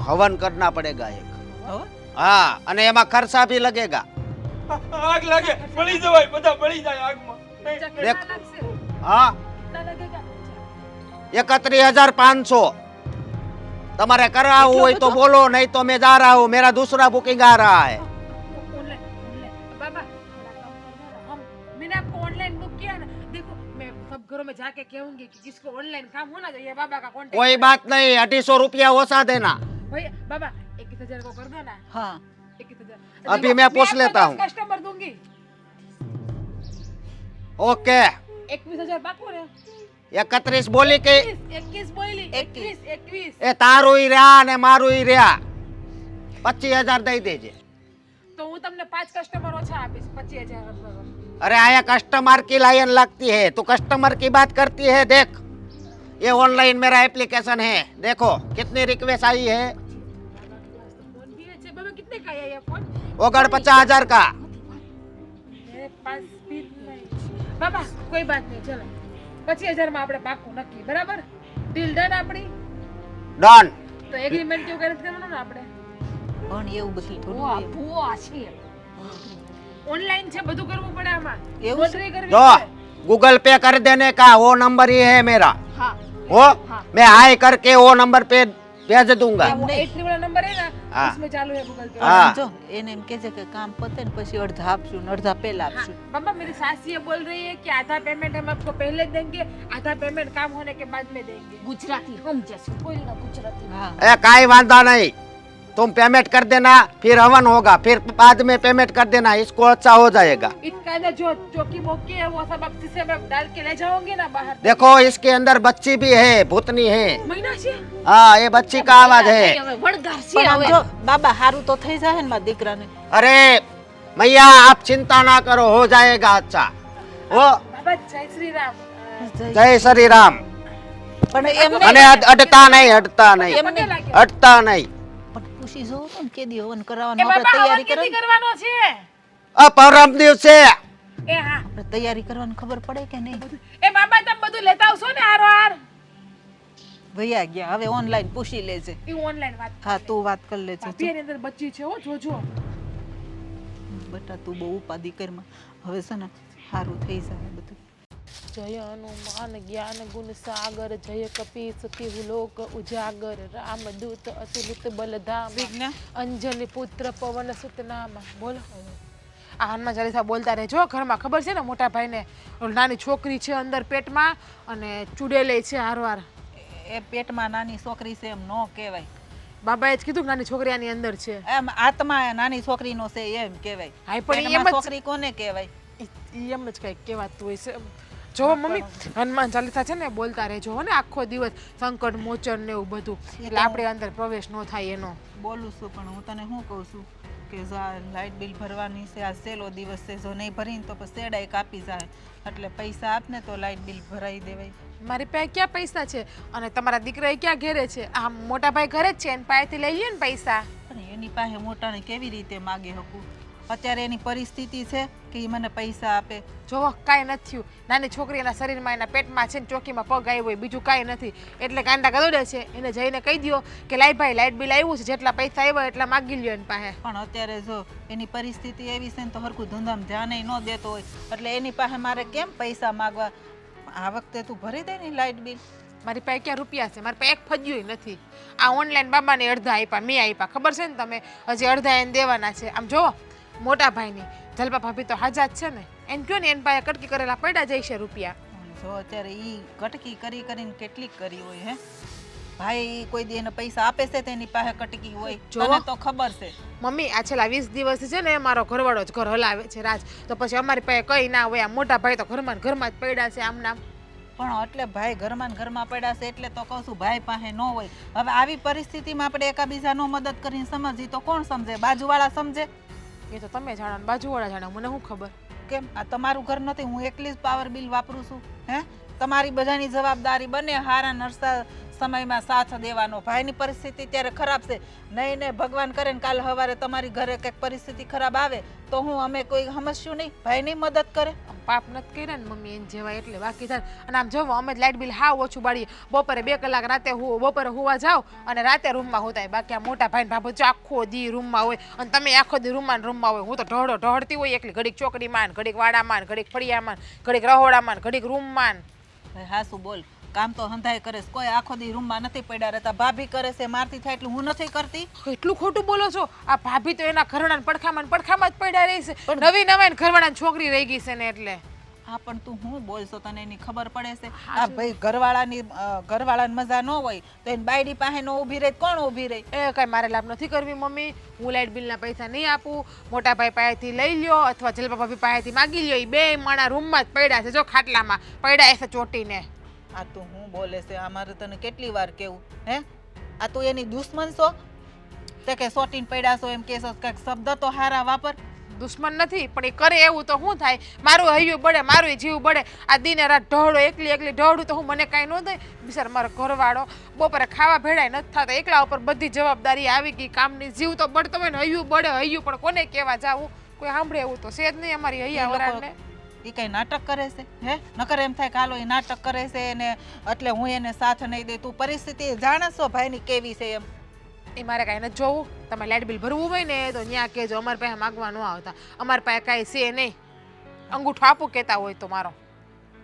हवन करना पड़ेगा एक। હવે हाँ, અને એમાં ખર્ચા भी लगेगा। આગ લાગે, બળી જવાય, બધા બળી જાય આગમાં. નહીં. कितना देख। लगसे? हाँ, कितना लगेगा? 31,500। તમારે કરાવવું હોય તો બોલો, नहीं तो मैं जा रहा हूँ, मेरा दूसरा बुकिंग आ रहा है। ऑनलाइन ऑनलाइन बाबा थोड़ा कम कर दो ना। हम मैंने आपको ऑनलाइन बुक किया ना, देखो मैं सब घरों में जाके कहूंगी कि जिसको ऑनलाइन काम होना चाहिए बाबा का कोई कांटेक्ट। बात नहीं, 250 रुपया ओसा देना। भैया बाबा 21,000 को कर दो ना, હા 21,000। अभी मैं पूछ लेता हूँ। कस्टमर दूंगी। ओके, 21,000 बाकू रे। 31 बोली के 21 बोली 21। એ તારું ઈ રહ્યા ને મારું ઈ રહ્યા, 25,000 દઈ દેજે। तो હું તમને 5 કસ્ટમર ઓછા આપીશ, 25,000 अरे आया कस्टमर की लाइन लगती है, तू कस्टमर की बात करती है। देख ये ऑनलाइन मेरा एप्लीकेशन है, देखो कितनी रिक्वेस्ट आई है। फोन भी है बाबा, कितने का है ये फोन? वो गढ़ 50,000 का। मेरे पास भी नहीं। बाबा कोई बात नहीं, चलो 25,000 में આપણે પાકું નક્કી, બરાબર? ડીલ ડન આપણી। डन। તો એગ્રીમેન્ટ કેવું કરે કરવાનું ને આપણે? પણ એવું બધું થોડું ભૂવા હોય. ભૂવા છે. ઓનલાઈન છે, બધું કરવું પડે આમાં, એવું છે? નોટરી કરવી जो પડે। गूगल पे कर देने का वो नंबर ही है मेरा, હા वो मैं हाई करके वो नंबर पे भेज दूंगा। वो 83 वाला नंबर है ना, हाँ। उसमें चालू है गूगल पे। हाँ। જો એને એમ કહેજે કે કામ પતે ને પછી અડધા આપશું ને અડધા પહેલા हाँ, આપશું. पापा मेरी सास ये बोल रही है कि आधा पेमेंट हम आपको पहले देंगे, आधा पेमेंट काम होने के बाद में देंगे। ગુજરાતી સમજે છે, બોલના ગુજરાતી. હા ए काई वांधा नहीं, तुम पेमेंट कर देना, फिर हवन होगा, फिर बाद में पेमेंट कर देना, इसको अच्छा हो जाएगा। इसका ना जो चौकी बोकी है वो सब आप शीशे में डाल के ले जाओगे ना बाहर। देखो इसके अंदर बच्ची भी है, भूतनी है। महीना से हाँ, ये बच्ची का आवाज है। હવે વળગાર છે પણ આમ હવે. જો બાબા હારું તો થઈ જાય ને મારા દીકરાને. अरे मैया आप चिंता ना करो, हो जाएगा अच्छा। वो बाबा जय श्री राम। जय श्री राम। પણ એમ અને અડતા નહીં, અડતા નહીં, એમ નહીં. અડતા નહીં। પણ પૂછી જોઉં તો ને કેદી હવન કરવાનું ए આપણે बाबा તૈયારી हवन कितनी કરવાની करवानो छे? परम दिवसे ए हाँ, આપણે તૈયારી કરવાની ખબર પડે કે નહીં? ए बाबा तब બધું લેતા આવશો ને હારો હાર। ભૈયા ગયા હવે ઓનલાઈન પૂછી લેજે. એ ઓનલાઈન વાત હા તું વાત કરી લેજે. ભાભી એની અંદર બચ્ચી છે હો, જોજો। બેટા તું બહુ ઉપાધિ કરમાં, હવે છે ને સારું થઈ જાય બધું. જય હનુમાન જ્ઞાન ગુણ સાગર, જય કપીસ તિહુ લોક ઉજાગર, રામ દૂત અતુલિત બલધામ, વિઘ્ન અંજની પુત્ર પવન સુત નામ। બોલો આ હનુમાન ચાલીસા બોલતા રહેજો ઘરમાં, ખબર છે ને મોટા ભાઈને ઓલી નાની છોકરી છે અંદર પેટમાં અને ચૂડેલી છે હારવાર. એ પેટમાં નાની છોકરી છે એમ ન કહેવાય. બાબાએ જ કીધું કે નાની છોકરી આની અંદર છે. એમ આત્મા નાની છોકરીનો છે એમ કહેવાય. હા પણ પેટમાં એમ જ છોકરી કોને કહેવાય? એમ જ કંઈક કહેવાતું હોય છે. જો મમ્મી હનુમાન ચાલીસા છે ને બોલતા રહેજો હો ને આખો દિવસ, સંકટ મોચન ને એવું બધું, એટલે આપણે અંદર પ્રવેશ ન થાય એનો. બોલું છું પણ હું તને શું કહું છું કે જો આ લાઇટ બિલ ભરવાની છે, આ સહેલો દિવસ છે, જો નહીં ભરીને તો પછી શેડાઈ કાપી જાય, એટલે પૈસા આપને તો લાઇટ બિલ ભરાઈ દેવાય. મારી પાસે ક્યાં પૈસા છે? અને તમારા દીકરા ક્યાં ઘરે છે? આ મોટા ભાઈ ઘરે જ છે, એને પાસેથી લઈ લ્યો ને પૈસા. પણ એની પાસે મોટાને કેવી રીતે માગે શકું? અત્યારે એની પરિસ્થિતિ છે કે એ મને પૈસા આપે? જો કાંઈ નથી થયું, નાની છોકરી એના શરીરમાં એના પેટમાં છે ને ચોકીમાં પગ આવ્યો હોય, બીજું કાંઈ નથી, એટલે કાંડા ગદોડે છે. એને જઈને કહી દો કે લાઈ ભાઈ લાઇટ બિલ આવ્યું છે, જેટલા પૈસા આવ્યા એટલા માગી લ્યો એની પાસે. પણ અત્યારે જો એની પરિસ્થિતિ એવી છે ને તો હરખું ધંધામાં ધ્યાન ન દેતો હોય, એટલે એની પાસે મારે કેમ પૈસા માગવા? આ વખતે તું ભરી દે ને લાઇટ બિલ. મારી પાસે ક્યાં રૂપિયા છે? મારી પાસે એક ફજ્યું નથી. આ ઓનલાઈન બાબાને અડધા આપ્યા, મેં આપ્યા, ખબર છે ને તમે? હજી અડધા એને દેવાના છે. આમ જો મોટા ભાઈની જલપા ભાભી તો હાજા જ છે ને, એને કયો ને એની પાસે કટકી કરેલા પડ્યા જાય છે રૂપિયા. જો અત્યારે ઈ કટકી કરી કરીને કેટલીક કરી હોય હે ભાઈ, કોઈ દી એને પૈસા આપે છે તેની પાસે કટકી હોય, તને તો ખબર છે. મમ્મી આ છેલ્લા 20 દિવસ છે ને મારો ઘરવાળો જ ઘર હલાવે છે રાજ, તો પછી અમારી પાસે કઈ ના હોય. આ મોટા ભાઈ તો ઘરમાં ને ઘરમાં જ પડ્યા છે આમ નામ. પણ એટલે ભાઈ ઘરમાં ને ઘરમાં પડ્યા છે એટલે તો કહું છું ભાઈ પાસે ન હોય. હવે આવી પરિસ્થિતિમાં આપણે એકાબીજાનો મદદ કરીને સમજી તો કોણ સમજે? બાજુવાળા સમજે? એ તો તમે જાણો ને બાજુવાળા જાણો, મને શું ખબર? કેમ આ તમારું ઘર નથી? હું એકલી જ પાવર બિલ વાપરું છું હે? તમારી બધાની જવાબદારી બને હારા નરસા સમયમાં સાથ દેવાનો. ભાઈની પરિસ્થિતિ ત્યારે ખરાબ છે, નહીં ને ભગવાન કરે ને કાલ સવારે તમારી ઘરે કંઈક પરિસ્થિતિ ખરાબ આવે તો હું અમે કોઈ સમજશું નહીં? ભાઈની મદદ કરે. પાપ નથી કર્યા ને મમ્મી એને જેવા એટલે બાકી થાય. અને આમ જોવો અમે લાઇટ બિલ હાવ ઓછું બાળીએ, બપોરે 2 કલાક રાતે બપોરે હોવા જાઓ અને રાતે રૂમમાં હોતા. બાકી આ મોટા ભાઈ ભાભો જો આખો દી રૂમમાં હોય અને તમે આખો દી રૂમમાં હોય. હું તો ઢળતી હોય એકલી, ઘડીક ચોકડીમાં, ઘડીક વાડામાં, ઘડીક ફળિયામાં, ઘડીક રહોડામાં, ઘડીક રૂમમાં. હા શું બોલ, કામ તો હંધાય કરે છે, કોઈ આખો દી રૂમમાં નથી પડ્યા રહેતા. ભાભી કરે છે, મારથી થાય એટલે હું નથી કરતી. એટલું ખોટું બોલો છો? આ ભાભી તો એના ઘરવાળાના પડખામાં જ પડ્યા રહી છે. નવી ઘરવાળાની છોકરી રહી ગઈ છે ને એટલે. હા પણ તું હું બોલશો, તને એની ખબર પડે છે? આ ભાઈ ઘરવાળાની મજા ન હોય તો એને બાયડી પાસે નો ઊભી રહે, કોણ ઊભી રહે? એ કઈ મારે લાભ નથી કરવી મમ્મી. હું લાઇટ બિલના પૈસા નહીં આપું. મોટા ભાઈ પાસેથી લઈ લ્યો અથવા જલપા ભાભી પાસેથી માગી લ્યો. એ 2 માણા રૂમમાં જ પડ્યા છે, જો ખાટલામાં પડ્યા છે ચોટીને. આ તું હું બોલે છે? અમારે તને કેટલી વાર કેવું હે? આ તું એની દુશ્મન છો તે કે સોટીને પડ્યા છો એમ કહેશો? કંઈક શબ્દ તો હારા વાપર. દુશ્મન નથી પણ એ કરે એવું તો શું થાય? મારું હૈયું બળે, મારું જીવ બળે. આ દિને રાત ઢોળો એકલી ઢોળું તો હું મને કાંઈ ન થાય? બિચાર મારો ઘરવાળો બપોરે ખાવા ભેળાય નથી થતા, એકલા ઉપર બધી જવાબદારી આવી ગઈ કામની. જીવ તો બળતો હોય ને, હૈયું બળે, હૈયું પણ કોને કહેવા જાવું? કોઈ સાંભળે એવું તો છે જ નહીં અમારી હૈયા વરાળને. એ કઈ નાટક કરે છે હે? નકર એમ થાય કે હાલો એ નાટક કરે છે ને એટલે હું એને સાથ નહીં દે. તું પરિસ્થિતિ જાણે છો ભાઈની કેવી છે એમ? એ મારે કાંઈ નથી જોવું. તમે લાઇટ બિલ ભરવું હોય ને તો ત્યાં કહેજો, અમારી પાસે માગવા ન આવતા. અમારી પાસે કાંઈ છે નહીં. અંગૂઠો આપું કહેતા હોય તો મારો.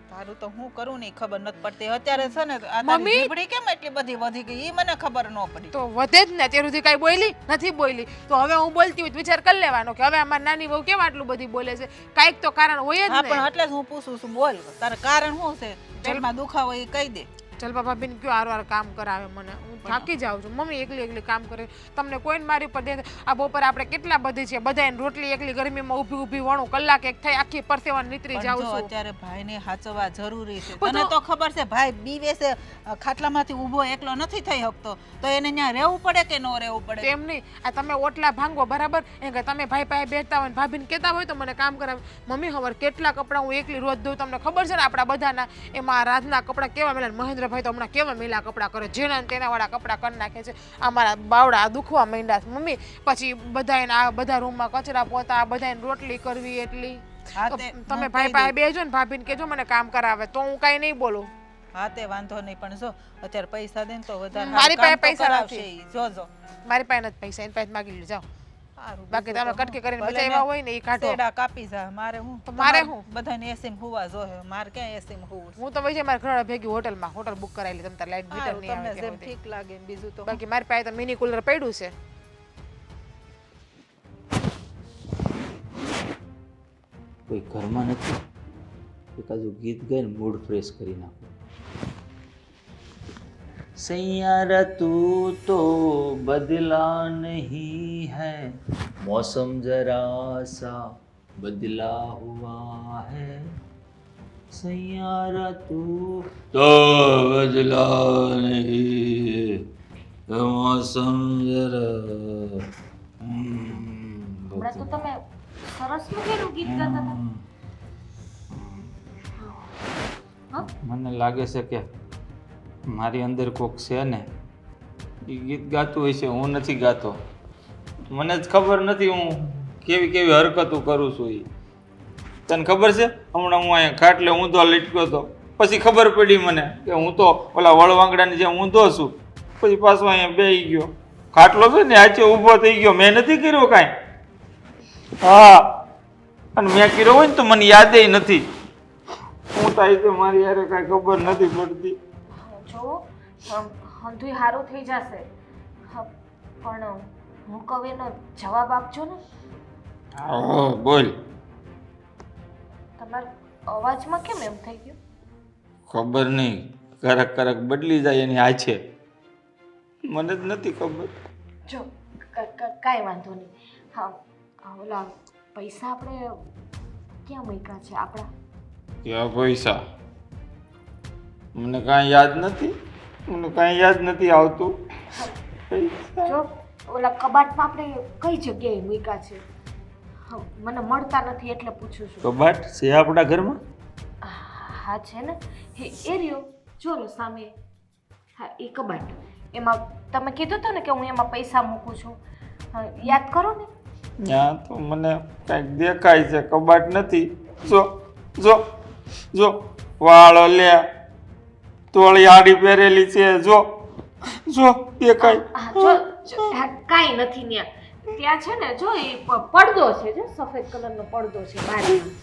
તારું તો હું કરું નહીં ખબર નથી પડતી. અત્યારે છે ને આ મમ્મી! તારી જીભડી કેમ એટલી બધી વધી ગઈ એ મને ખબર ન પડી. તો વધે જ ને, અત્યાર સુધી કાંઈ બોલી નથી બોલી તો હવે હું બોલતી હોય તો વિચાર કરી લેવાનો કે હવે અમારી નાની બહુ કેમ આટલું બધી બોલે છે? કાંઈક તો કારણ હોય જ હા ને. પણ એટલે જ હું પૂછું છું, બોલ તારે કારણ શું છે? પેટમાં દુખાવો એ કહી દે. જલપા ભાભીને કયો હારવાર કામ કરાવે મને? હું થાકી જાઉં છું મમ્મી, એકલી કામ કરે. તમને કોઈને મારી ઉપર દે? આ બપોરે આપણે કેટલા બધી છે, બધાને રોટલી એકલી ગરમીમાં ઊભી વણું, કલાક એક થઈ આખી પરસેવાને નીતરી જાઉં છું. અત્યારે ભાઈને હાચવવા જરૂરી છે. તને તો ખબર છે ભાઈ બીવે છે, ખાટલામાંથી ઊભો એકલો નથી થઈ શકતો, તો એને ત્યાં રહેવું પડે કે ન રહેવું પડે? તેમ નહીં. આ તમે ઓટલા ભાંગો બરાબર, એમ કે તમે ભાઈ પાસે બેઠતા હોય ભાભીને કહેતા હોય તો મને કામ કરાવે. મમ્મી ખબર કેટલા કપડાં હું એકલી રોજ ધોઉં, તમને ખબર છે ને આપણા બધાના. એમાં રાજના કપડાં કેવા મેલા, મહેન્દ્રભાઈ તો હમણાં કેવા મેલા કપડાં કરે, જેના તેના વાળા કપડાં કરી નાખે છે. અમારા બાવડા દુખવા માંડ્યા છે મમ્મી. પછી બધા રૂમમાં કચરા પોતા, બધાને રોટલી કરવી એટલી. તમે ભાઈ પાસે બેજો ને ભાભીને કહેજો મને કામ કરાવે, તો હું કાંઈ નહીં બોલું. હા તે વાંધો નહીં, પણ જો અત્યારે પૈસા દે ને તો વધારે મારી પાસે કામ તો પૈસા કરાવશે નથી. ઈ. જોજો મારી પાસે નથી પૈસા, એની પાસે માગી લો જાઓ. હારું, બાકી બીજું તમે તો કટકી કરીને ભલે બચાવ્યા ને હોય ને એ કાઢો. શેડા કાપી જા. મારે હું તો મારે હું? બધાને એસીમ હુવા જોહે, મારે ક્યાં એસીમ હુવું? હું તો વૈસે મારા ઘરવાળા ભેગી હોટલ બુક કરાવી તમે તાર લાઈટ મીટર નહીં તમને આવે જેમ ત્યાં ઠીક લાગે ને બીજું તો બાકી મારી પાસે તો મિની કુલર પડ્યું છે. કોઈ ઘરમાં નથી. એકાદું ગીત ગાઈને મૂડ ફ્રેશ કરી નાખો. सैयारा तू तो बदला नहीं है, मौसम जरा सा बदला हुआ है. सैयारा तू तो बदला नहीं, मौसम जरा. હમણાં તો તમે સરસ મજાનું ગીત ગાતા હતા. મને લાગે છે કે મારી અંદર કોક છે ને એ ગીત ગાતું હોય છે, હું નથી ગાતો. મને જ ખબર નથી હું કેવી કેવી હરકતો કરું છું. એ તને ખબર છે? હમણાં હું અહીંયા ખાટલે ઊંધો લટક્યો હતો, પછી ખબર પડી મને કે હું તો ઓલા વળવાંગડાની જેમ ઊંધો છું. પછી પાછો અહીંયા બેસી ગયો. ખાટલો છે ને આચે ઊભો થઈ ગયો. મેં નથી કર્યો કાંઈ. હા, અને મેં કર્યો હોય ને તો મને યાદેય નથી. હું થાય છે મારી યારે કાંઈ ખબર નથી પડતી. જો હંધુય સારું થઈ જશે, પણ હું કહું એનો જવાબ આપજો ને. હા બોલ. તમારા અવાજમાં કેમ એમ થઈ ગયું? ખબર નહીં, કરક કરક બદલી જાય એની આ છે, મને જ નથી ખબર. જો કાંઈ વાંધો નહીં. હા, ઓલા પૈસા આપણે ક્યાં મૂક્યા છે આપણા? ક્યાં પૈસા? મને કાંઈ યાદ નથી, મને કાંઈ યાદ નથી આવતું. જો ઓલા કબાટમાં આપણે કઈ જગ્યાએ મૂક્યા છે? મને મળતા નથી એટલે પૂછું છું. કબાટ છે આપણા ઘરમાં? હા છે ને, એ રહ્યો જો લો સામે. હા, એ કબાટ. એમાં તમે કીધું હતું ને કે હું એમાં પૈસા મૂકું છું, યાદ કરો ને. ત્યાં તો મને કાંઈક દેખાય છે, કબાટ નથી. જો જો જો વાળ લે, તોળી આડી પહેરેલી છે, જો જો દેખાય. હા, જો કાંઈ નથી ત્યાં. ત્યાં છે ને જો એ પડદો છે, જો સફેદ કલરનો પડદો છે, બારીમાં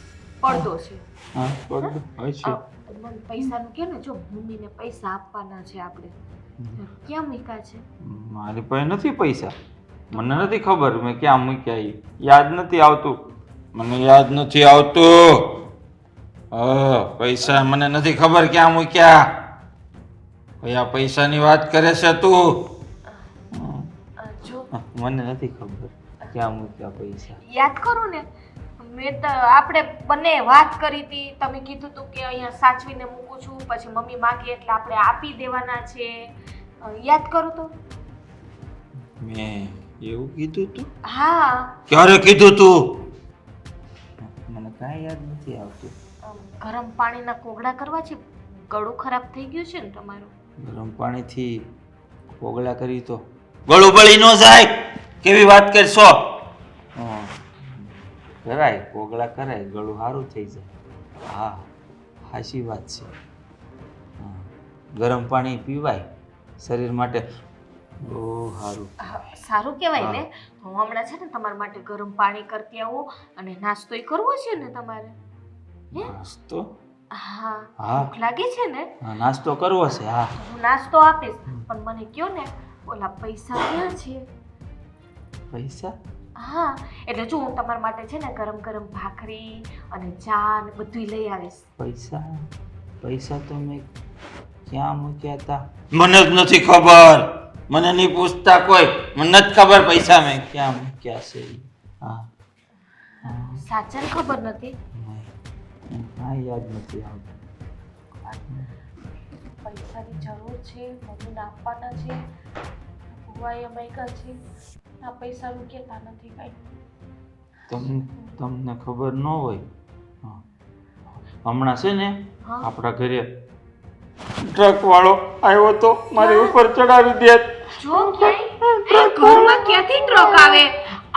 પડદો છે. હા પડદો હોય છે. મને પૈસાનું કે ને, જો મમ્મીને પૈસા આપવાના છે આપણે. ક્યાં મૂક્યા છે? મારી પાસે નથી પૈસા, મને નથી ખબર મેં ક્યાં મૂક્યા. ઈ યાદ નથી આવતું, મને યાદ નથી આવતું. પૈસા મને નથી ખબર ક્યાં મૂક્યા. કયા પૈસાની વાત કરે છે તું? જો મને નથી ખબર ક્યાં મૂક્યા પૈસા. યાદ કરો ને, મેં તો આપણે બંને વાત કરી હતી. તમે કીધું હતું કે અહીંયા સાચવીને મૂકું છું, પછી મમ્મી માંગે એટલે આપણે આપી દેવાના છે. યાદ કરો તો. મેં એવું કીધું તું? હા, ક્યારે કીધું તું? મને કાંઈ યાદ નથી આવતું. ગરમ પાણીના કોગળા કરવા છે. ગળું ખરાબ થઈ ગયું છે ને તમારું. ગરમ પાણીથી કોગળા કરી તો ગળું બળી ન જાય. કેવી વાત કરશો? કરાય, કોગળા કરાય, ગળું સારું થઈ જાય. હા, સાચી વાત છે. ગરમ પાણી પીવાય, શરીર માટે બહુ સારું. સારું કહેવાય ને. હું હમણાં છે ને તમારા માટે ગરમ પાણી કરતી આવું, અને નાસ્તોય કરવો છે ને તમારે. નાસ્તો? હા, હા. ભૂખ લાગી છે ને? હા, નાસ્તો કરવો છે. હા, હું નાસ્તો આપીશ, પણ મને કયો ને ઓલા પૈસા ક્યાં છે? પૈસા? હા, એટલે જો હું તમારા માટે છે ને ગરમ ગરમ ભાખરી અને ચા ને બધું લઈ આવીશ. પૈસા? પૈસા તો મેં ક્યાં મૂક્યા હતા મને જ નથી ખબર. મને નહીં પૂછતા કોઈ, મને નથી ખબર પૈસા મેં ક્યાં મૂક્યા છે. હા, સાચન ખબર નથી. કાંઈ યાદ નથી આવતું. પૈસાની જરૂર છે, મમ્મીને આપવાના છે, ભુવાએ માંગ્યા છે. આ પૈસાનું કહેતા નથી કાંઈ. તમને ખબર ન હોય, હમણાં છે ને હા. આપણા ઘરે ટ્રક વાળો આવ્યો તો, મારી ઉપર ચડાવી દે. જો ક્યાંય ઘરમાં ક્યાંથી ટ્રક આવે?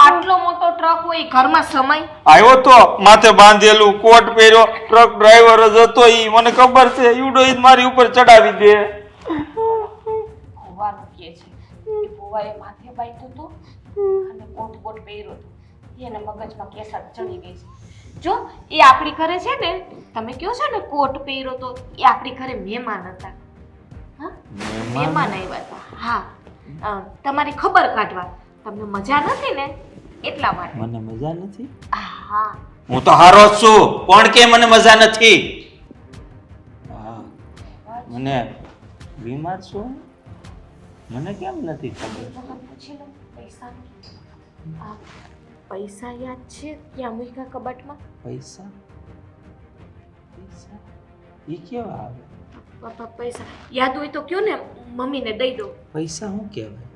આટલો મોટો ટ્રક હોય ઘરમાં સમય? આવ્યો તો, માથે બાંધેલું, કોટ પહેર્યો, ટ્રક ડ્રાઈવર જ હતો. ઈ મને ખબર છે, ઈવડો ઈ મારી ઉપર ચડાવી દે. ભુવાનું કહે છે કે ભુવાએ માથે બાંધ્યું હતું અને કોટ બોટ પહેર્યો હતો. એને મગજમાં કેસર ચડી ગઈ છે. જો એ આપણી ઘરે છે ને, તમે કહો છો ને કોટ પહેર્યો તો, એ આપણી ઘરે મહેમાન હતા. હા, મહેમાન આવ્યા હતા. હા, તમારી ખબર કાઢવા. તમને મજા નથી ને એટલા માટે. મને મજા નથી. આહ, હા હું તો હારો જ છું, કોણ કે મને મજા નથી? હા, મને બીમાર છું, મને કેમ નથી ખબર? પૂછી લો પૈસા પૈસા યાદ છે ત્યાં મૂક્યા કબાટમાં? પૈસા પૈસા ઈ કેવા આવે? પપ્પા પૈસા યાદ હોય તો કયો ને, મમ્મીને દઈ દો. પૈસા શું કહેવાય?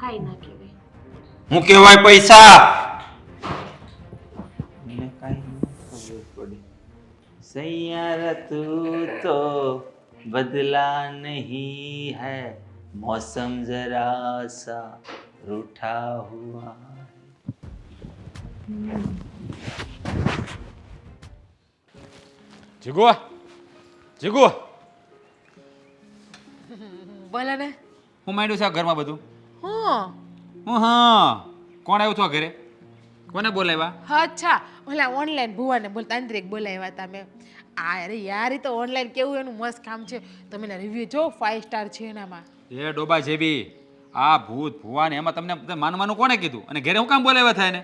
કાંઈ ના કહેવાય. હું કહેવાય પૈસા? મને કાંઈ ન ખબર પડી. સૈયારા તું તો બદલા નહીં હૈ, મૌસમ જરા સા રૂઠા હુઆ. જીગુ જીગુ બોલે ને હું માંડ્યું છે આ ઘરમાં બધું? હું હા, કોણ આવ્યું છો ઘરે? કોને બોલાવ્યા? હા અચ્છા ઓલા ઓનલાઈન ભુવાને બોલ તાંત્રિક બોલાવ્યા હતા મેં. અરે યાર ઈ તો ઓનલાઈન કેવું એનું મસ્ત કામ છે, તમે એના રિવ્યુ જો 5 સ્ટાર છે એનામાં. એ ડોબા જેવી આ ભૂત ભુવા ને એમાં તમને માનવાનું કોણે કીધું? અને ઘરે હું કામ બોલાવ્યા થાય ને?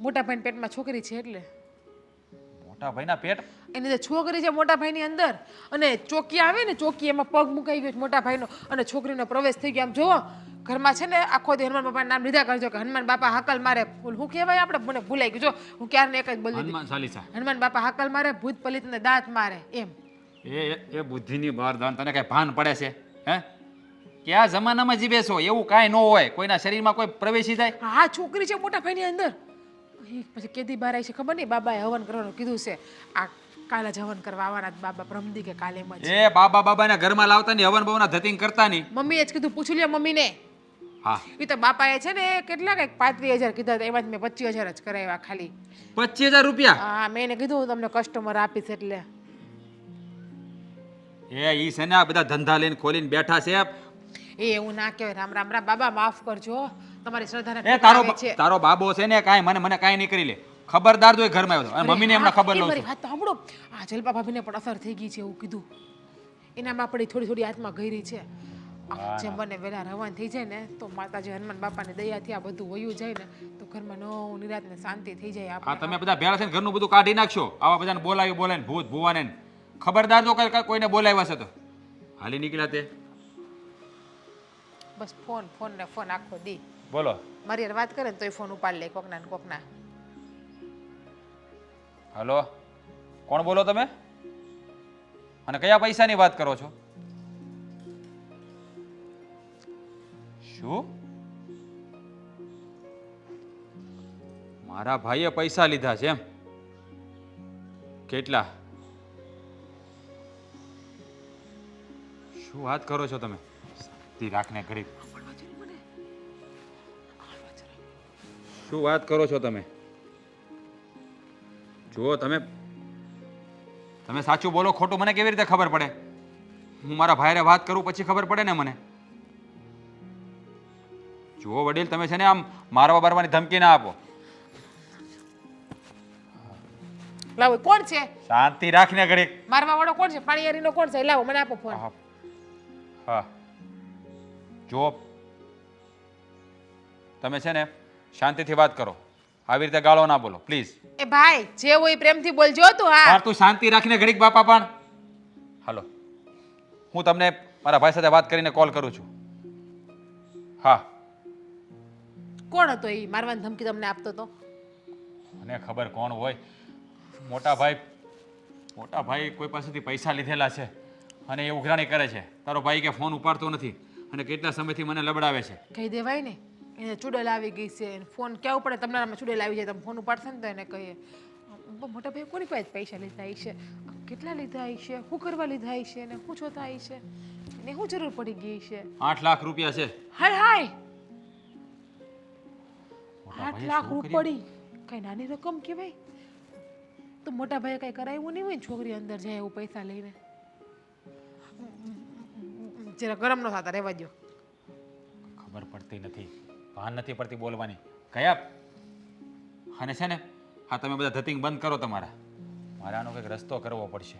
મોટા ભાઈ પેટમાં છોકરી છે એટલે. મોટા ભાઈના પેટ? એની જે છોકરી છે મોટા ભાઈની અંદર, અને ચોકી આવે ને ચોકી એમાં પગ મુકાઈ ગયો છે મોટા ભાઈનો, અને છોકરીનો પ્રવેશ થઈ ગયો. આમ જોવો ઘરમાં છે ને આખો દી હનુમાન બાપાનું નામ લીધા કરજો કે હનુમાન બાપા હાકલ મારે. હું કહેવાય આપણે મને ભૂલાઈ ગયું. જો હું ક્યારને એક જ બોલી દીધી. હનુમાન ચાલીસા. હનુમાન બાપા હાકલ મારે, ભૂત પલિતને દાંત મારે એમ. એ બુદ્ધિની બહારદાન તને કઈ ભાન પડે છે? હે, કયા જમાનામાં જીવે છો? એવું કાંઈ ન હોય, કોઈના શરીરમાં કોઈ પ્રવેશી જાય? હા છોકરી છે મોટા ભાઈની અંદર. પછી કેદી બહાર આવી છે ખબર નહીં, બાબાએ હવન કરવાનું કીધું છે. આ કાલે જ હવન કરવા આવવાના જ બાબા, બ્રહ્મદી કે કાલે એમ જ. એ બાબાના ઘરમાં લાવતા ની હવન બવના ધતિંગ કરતા ની. મમ્મીએ જ કીધું, પૂછી લ્યો મમ્મીને. હા, એ તો બાપાએ છે ને કેટલા કંઈક 35,000 કીધા હતા, એમાં જ મેં 25,000 જ કરાવ્યા ખાલી. 25,000 રૂપિયા? હા મેં એને કીધું હું તમને કસ્ટમર આપીશ એટલે. ઈ છે ને આ બધા ધંધા લઈને ખોલીને બેઠા છે. એ એવું ના કહેવાય. રામ રામ રામ બાબા, માફ કરજો, તમારી શ્રદ્ધાને એ ઠુકરાવે છે. તારો બાબો છે ને કાંઈ મને કાંઈ નહીં કરી લે. ખબરદાર જો એ ઘરમાં આવ્યો અને મમ્મીને એમના ખબર એ લઉં મારી છું. વાત તો સાંભળો. આ જલપા ભાભીને પણ અસર થઈ ગઈ છે એવું કીધું. એનામાં આપણી થોડી હાથમાં ગઈ છે. જેમ બને વહેલા રવાન થઈ જાય ને તો માતાજી હનુમાન બાપાની દયાથી આ બધું વયું જાય ને તો ઘરમાં નવ નિરાત ને શાંતિ થઈ જાય. આ તમે બધા ભેળા થઈને ઘરનું બધું કાઢી નાખશો. આવા બધાને બોલાવીને ભૂત ભુવાને ખબરદાર જો કોઈને બોલાવ્યા છે તો હાલી નીકળ્યા તે. બસ ફોન ને ફોન આખો દી. બોલો. મારી યાર વાત કરે ને તોય ફોન ઉપાડ લે કોકના ને કોકના. હલો, કોણ બોલો તમે? અને કયા પૈસાની વાત કરો છો? શું? મારા ભાઈએ પૈસા લીધા છે એમ? કેટલા? શું વાત કરો છો તમે? તી રાખને ઘડી. શું વાત કરો છો તમે? જો તમે સાચું બોલો ખોટું મને કેવી રીતે ખબર પડે? હું મારા ભાઈને વાત કરું પછી ખબર પડે ને મને. જુઓ વડીલ, તમે છે ને આમ મારવા બારવાની ધમકી ના આપો. લાવો કોણ છે? શાંતિ રાખને ઘડીક. મારવા વાળો કોણ છે? પાણીયારીનો કોણ છે? લાવો મને આપો ફોન. હા, જુઓ તમે છે ને શાંતિથી વાત કરો, આવી રીતે ગાળો ના બોલો પ્લીઝ. એ ભાઈ જે હોય પ્રેમથી બોલજો તું. હા તું શાંતિ રાખીને ઘડીક બાપા પણ. હાલો, હું તમને મારા ભાઈ સાથે વાત કરીને કોલ કરું છું. હા. કોણ હતો એ મારવાની ધમકી તમને આપતો હતો? મને ખબર કોણ હોય. મોટા ભાઈ કોઈ પાસેથી પૈસા લીધેલા છે અને એ ઉઘરાણી કરે છે. તારો ભાઈ કે ફોન ઉપાડતો નથી અને કેટલા સમયથી મને લબડાવે છે. કહી દેવાય ને, એને ચૂડેલ આવી ગઈ છે. ફોન ક્યાં પડે તમને ચૂડેલ આવી જાય, તમે ફોન ઉપાડશે ને તો એને કહીએ મોટા ભાઈ કોની પાસે પૈસા લીધા છે, કેટલા લીધા છે, શું કરવા લીધા છે, અને શું જોતા છે, એને શું જરૂર પડી ગઈ છે? 8 લાખ રૂપિયા છે. હાય હાય 8 લાખ રૂપડી કઈ નાની રકમ કહેવાય? તો મોટા ભાઈએ કઈ કરાવ્યું નહીં હોય ને છોકરી અંદર જાય એવું પૈસા લઈને? જરા ગરમ ન થતા રહેવા દો. ખબર પડતી નથી, ભાન નથી પડતી બોલવાની. કયા અને છે ને હા તમે બધા ધતિંગ બંધ કરો તમારા. મારે આનો કંઈક રસ્તો કરવો પડશે.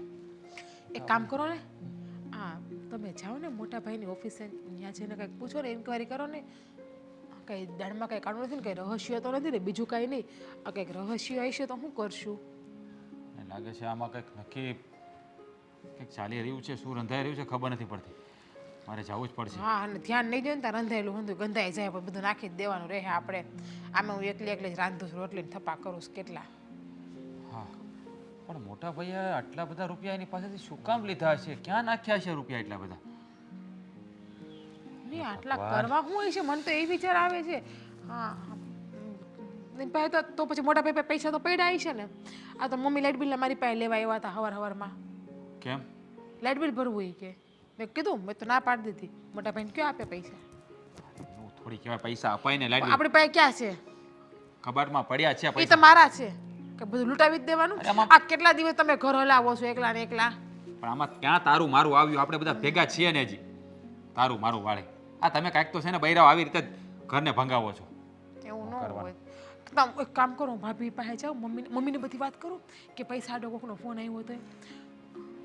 એક કામ કરો ને, હા તમે જાઓ ને મોટા ભાઈની ઓફિસે, ત્યાં જઈને કંઈક પૂછો ને, ઇન્ક્વાયરી કરો ને. કંઈ દાળમાં કંઈ કાઢવું નથી ને કંઈ રહસ્ય તો નથી ને બીજું કાંઈ નહીં આ કંઈક રહસ્ય હશે તો શું કરશું મને લાગે છે આમાં કંઈક નક્કી કંઈક ચાલી રહ્યું છે, શું રંધાઈ રહ્યું છે ખબર નથી પડતી. મારે જવું જ પડશે. હા અને ધ્યાન નહીં દે ને ત્યાં રંધાયેલું હતું ગંધાઈ જાય પણ બધું નાખી જ દેવાનું રહે આપણે આમે હું એકલી જ રાંધું છું રોટલીને થપ્પા કરું છું કેટલા હા, પણ મોટા ભાઈએ આટલા બધા રૂપિયા એની પાસેથી શું કામ લીધા હશે? ક્યાં નાખ્યા છે રૂપિયા એટલા બધા? નહીં આટલા કરવા શું હોય છે મને તો એ વિચાર આવે છે હા પાસે તો પછી મોટા ભાઈ પાસે પૈસા તો પડ્યા છે ને આ તો મમ્મી લાઇટ બિલ મારી પાસે લેવા આવ્યા હતા હવારમાં કેમ? લાઇટ બિલ ભરવું હોય કે મેં કીધું મેં તો ના પાડી દીધી મોટા ભાઈને ક્યાં આપે પૈસા એવું થોડી કહેવાય પૈસા અપાય ને લાઈટ આપણી પાસે ક્યાં છે કબાટમાં પડ્યા છે એ પૈસા. તો મારા છે કે બધું લૂંટાવી જ દેવાનું અરે આમાં- આ કેટલા દિવસ તમે ઘર હલાવો છો એકલા ને એકલા પણ આમાં ક્યાં તારું મારું આવ્યું? આપણે બધા ભેગા છીએ ને હજી તારું મારું વાળે. આ તમે કાંઈક તો છે ને બૈરાઓ આવી રીતે જ ઘરને ભંગાવો છો. એવું ન હોય તમે એક કામ કરો ભાભી પાસે જાઓ મમ્મીને બધી વાત કરો કે પૈસા આડો કોકનો ફોન આવ્યો તો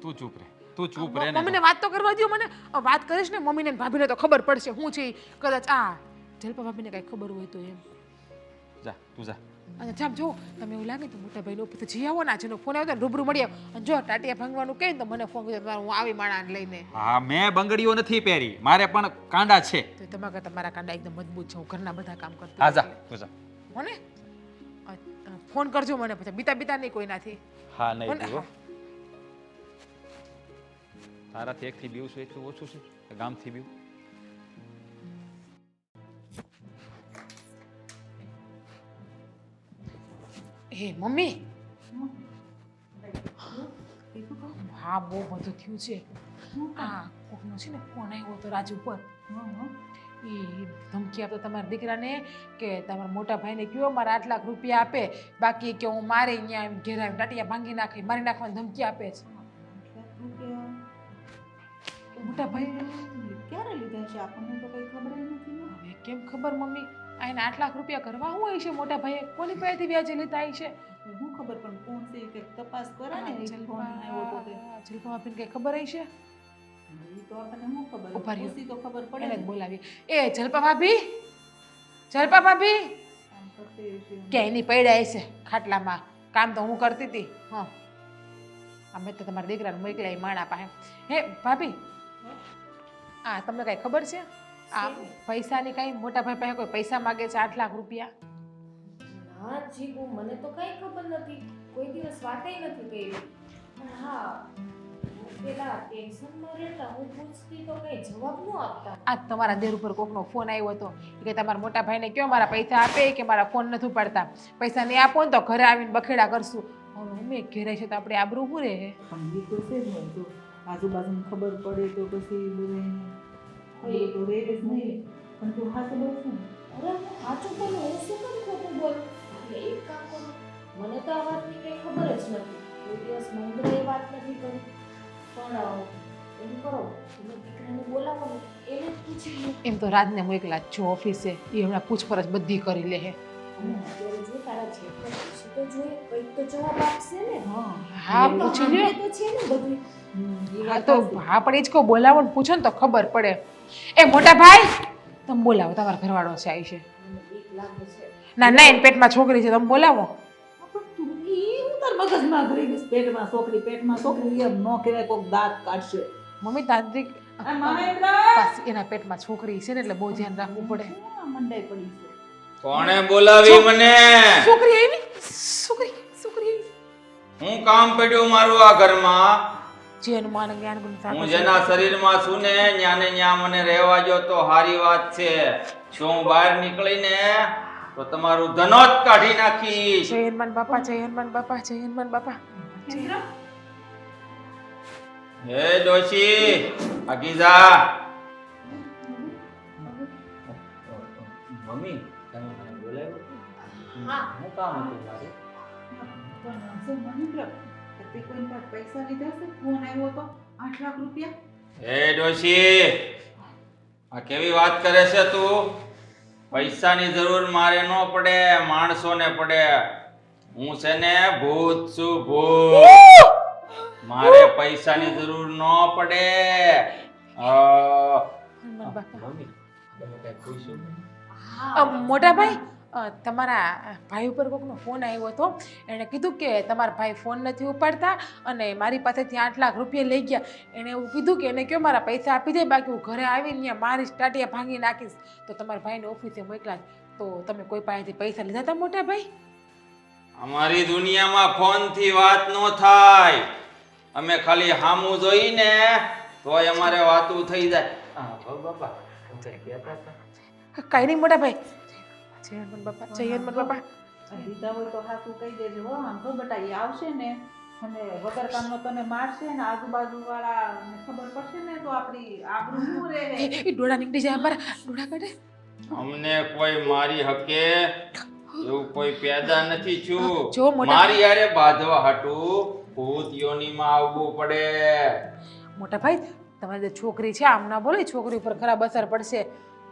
તું ચૂપ રહે, તું ચૂપ રહે ને. મમ્મીને વાત તો કરવા દો મને વાત કરીશ ને મમ્મીને ને ભાભીને તો ખબર પડશે હું છે ઈ. કદાચ આ જલપા ભાભીને કાંઈ ખબર હોય તો એમ જા તું જા. અને જામ જો તમે એવું લાગે તો મોટા ભાઈનો તો જી આવો ને જેનો ફોન આવ્યો તો રૂબરૂ મળી આવો અને જો ટાટિયા ભાંગવાનું કહે ને તો મને ફોન કર્યો હું આવી માણાને લઈને હા, મેં બંગડીઓ નથી પહેરી, મારે પણ કાંડા છે. તો તમારા કાંડા એકદમ મજબૂત છે હું ઘરના બધા કામ કરતી હા જા હોઉં તું જા. એટલે. હો ને ફોન કરજો મને પછી બીતા નહીં કોઈનાથી હા નહીં કોને? પીવો. તારાથી એકથી બીવું છું એટલું ઓછું છે કે ગામથી બીવું? હે મમ્મી હા બહુ બધું થયું છે હા કોકનો છે ને ફોન આવ્યો હતો રાજુ પર એ ધમકી આપતો તમારા દીકરાને કે તમારા મોટા ભાઈને કયો મારા 8 લાખ રૂપિયા આપે બાકી કે હું મારે અહીંયા ઘેર આવીને ટાટિયા ભાંગી નાખી મારી નાખવાની ધમકી આપે છે મોટા ભાઈ ક્યારે લીધા છે આપણને તો કઈ ખબર નથી ને. હવે કેમ ખબર મમ્મી આ એના 8 લાખ રૂપિયા કરવા શું હોય છે મોટા ભાઈએ કોની પાસેથી વ્યાજે લીધા છે હું ખબર પણ કોણ છે કે તપાસ કરે ને એ ફોન આવ્યો તો તે. જલપા આપીને કઈ ખબર હશે ઈ તો આપણને શું ખબર ઉભા રહ્યો. પૂછી તો ખબર પડે એને જ ને. બોલાવી એ જલપા ભાભી જલપા ભાભી કામ કરતી હશે. કે એની પડ્યા છે ખાટલામાં કામ તો હું કરતી હતી હા અમે તો તમારા દીકરાને મોકલાય માણા પાસે હે ભાભી આ તમને કઈ ખબર છે આ પૈસાની કઈ મોટા ભાઈ પાસે કોઈ પૈસા માગે છે 8 લાખ રૂપિયા ના જીગુ મને તો કઈ ખબર નથી કોઈ દિવસ વાતય નથી કરી પણ હા પેલા ટેન્શનમાં રહેતા હું પૂછતી તો કઈ જવાબ ન આપતા આ તમારા દેર ઉપર કોકનો ફોન આવ્યો હતો કે તમારા મોટા ભાઈને કયો મારા પૈસા આપે કે મારા ફોન નથી ઉપાડતા પૈસા નહીં આપો ને તો ઘરે આવીને બખેડા કરશું હવે અમે ઘેરે છે તો આપણે આબરૂ શું રહે પણ ઈ તો છે જ ને જો આજુબાજુને ખબર પડે તો પછી બધાને તો રહે જ નહીં પણ તું હાથ બોલશે ને. અરે હું સાચું બોલું હું શું કામ ખોટું બોલું એટલે એક કામ કરું મને તો આ વાતની કઈ ખબર જ નથી કોઈ દિવસ મહેન્દ્રએ વાત નથી કરી પણ એમ કરો તમે દીકરાને બોલાવો ને એને જ પૂછી લો એમ તો રાજને મોકલા જ છું ઓફિસે એ હમણાં પૂછપરછ બધી કરી લે હે અને અત્યારે જો તારા જેઠને પૂછી તો જોઈએ કંઈક તો જવાબ આપશે ને હા એમ તો પૂછી લ્યો સાંભળે તો છે ને બધું ઈ હા વાત તો સાચી. હા પણ એ જ કહું બોલાવો ને પૂછો ને તો ખબર પડે એ મોટા ભાઈ તમે બોલાવો તમારો ઘરવાળો છે આવી છે મને બીક લાગે છે ના ના એને પેટમાં છોકરી છે તમે બોલાવો પણ તું ઈ હું તાર મગજમાં ઘરી ગઈશ પેટમાં છોકરી એમ ન કહેવાય કોક દાંત કાઢશે. મમ્મી તાંત્રિક આ મહેન્દ્ર પાછી એના પેટમાં છોકરી છે ને એટલે બહુ ધ્યાન રાખવું પડે શું મંડાઈ પડી છે. કોણે બોલાવી મને? છોકરી આવી છોકરી છોકરી આવી હું કામ પડ્યું મારું આ ઘરમાં? જે હનુમાન જ્ઞાન ગુણ હું જેના શરીરમાં છું ને ન્યાને ન્યા મને રહેવા જો તો હારી વાત છે. જો હું બહાર નીકળીને તો તમારું ધનોત કાઢી નાખીશ. જય હનુમાન બાપા જય હનુમાન બાપા જય હનુમાન બાપા હે ડોશી આગી જા. મમ્મી તમે મને બોલાવ્યો? હા હું કામ હતું મારું? પણ શું મહેન્દ્ર તે કોઈ પાસે પૈસા લીધા છે ફોન આવ્યો તો 8 લાખ રૂપિયા. હે ડોશી આ કેવી વાત કરે છે તું? પૈસાની જરૂર મારે ન પડે, માણસોને પડે. હું છે ને ભૂત છું ભૂત. મારે પૈસાની જરૂર ન પડે. હનુમાન બાપા મમ્મી તમે કઈ ખુશ છો? મોટા ભાઈ તમારા ભાઈ ઉપર કોકનો ફોન આવ્યો હતો. એણે કીધું કે તમારા ભાઈ ફોન નથી ઉપાડતા અને મારી પાસેથી 8 લાખ રૂપિયા લઈ ગયા. એણે એવું કીધું કે એને કહો મારા પૈસા આપી દે, બાકી હું ઘરે આવીને ત્યાં મારી ટાટિયા ભાંગી નાખીશ. તો તમારા ભાઈને ઓફિસે મોકલા. તો તમે કોઈ પાસેથી પૈસા લીધા હતા મોટા ભાઈ? અમારી દુનિયામાં ફોનથી વાત ન થાય. અમે ખાલી હામું જોઈને તોય અમારે વાતું થઈ જાય. બાપા કાંઈ નહીં મોટા ભાઈ. જય હનુમાન બાપા, જય હનુમાન બાપા. દીધા હોય તો હાથું કહી દેજો હો. આમ તો બેટા એ આવશે ને અને વગર કામનો તને મારશે ને આજુબાજુ વાળા ખબર પડશે ને તો આપણી આબરૂ શું રહે. એ ડોળા નીકળી જાય અમારા, ડોળા કાઢે. અમને કોઈ મારી હકે એવું કોઈ પેદા નથી જો છું. મોટા- મારી યારે બાંધવા હાટું ભૂત યોનીમાં આવવું પડે. મોટા ભાઈ તમારી જે છોકરી છે આમ ના બોલે, છોકરી ઉપર ખરાબ અસર પડશે.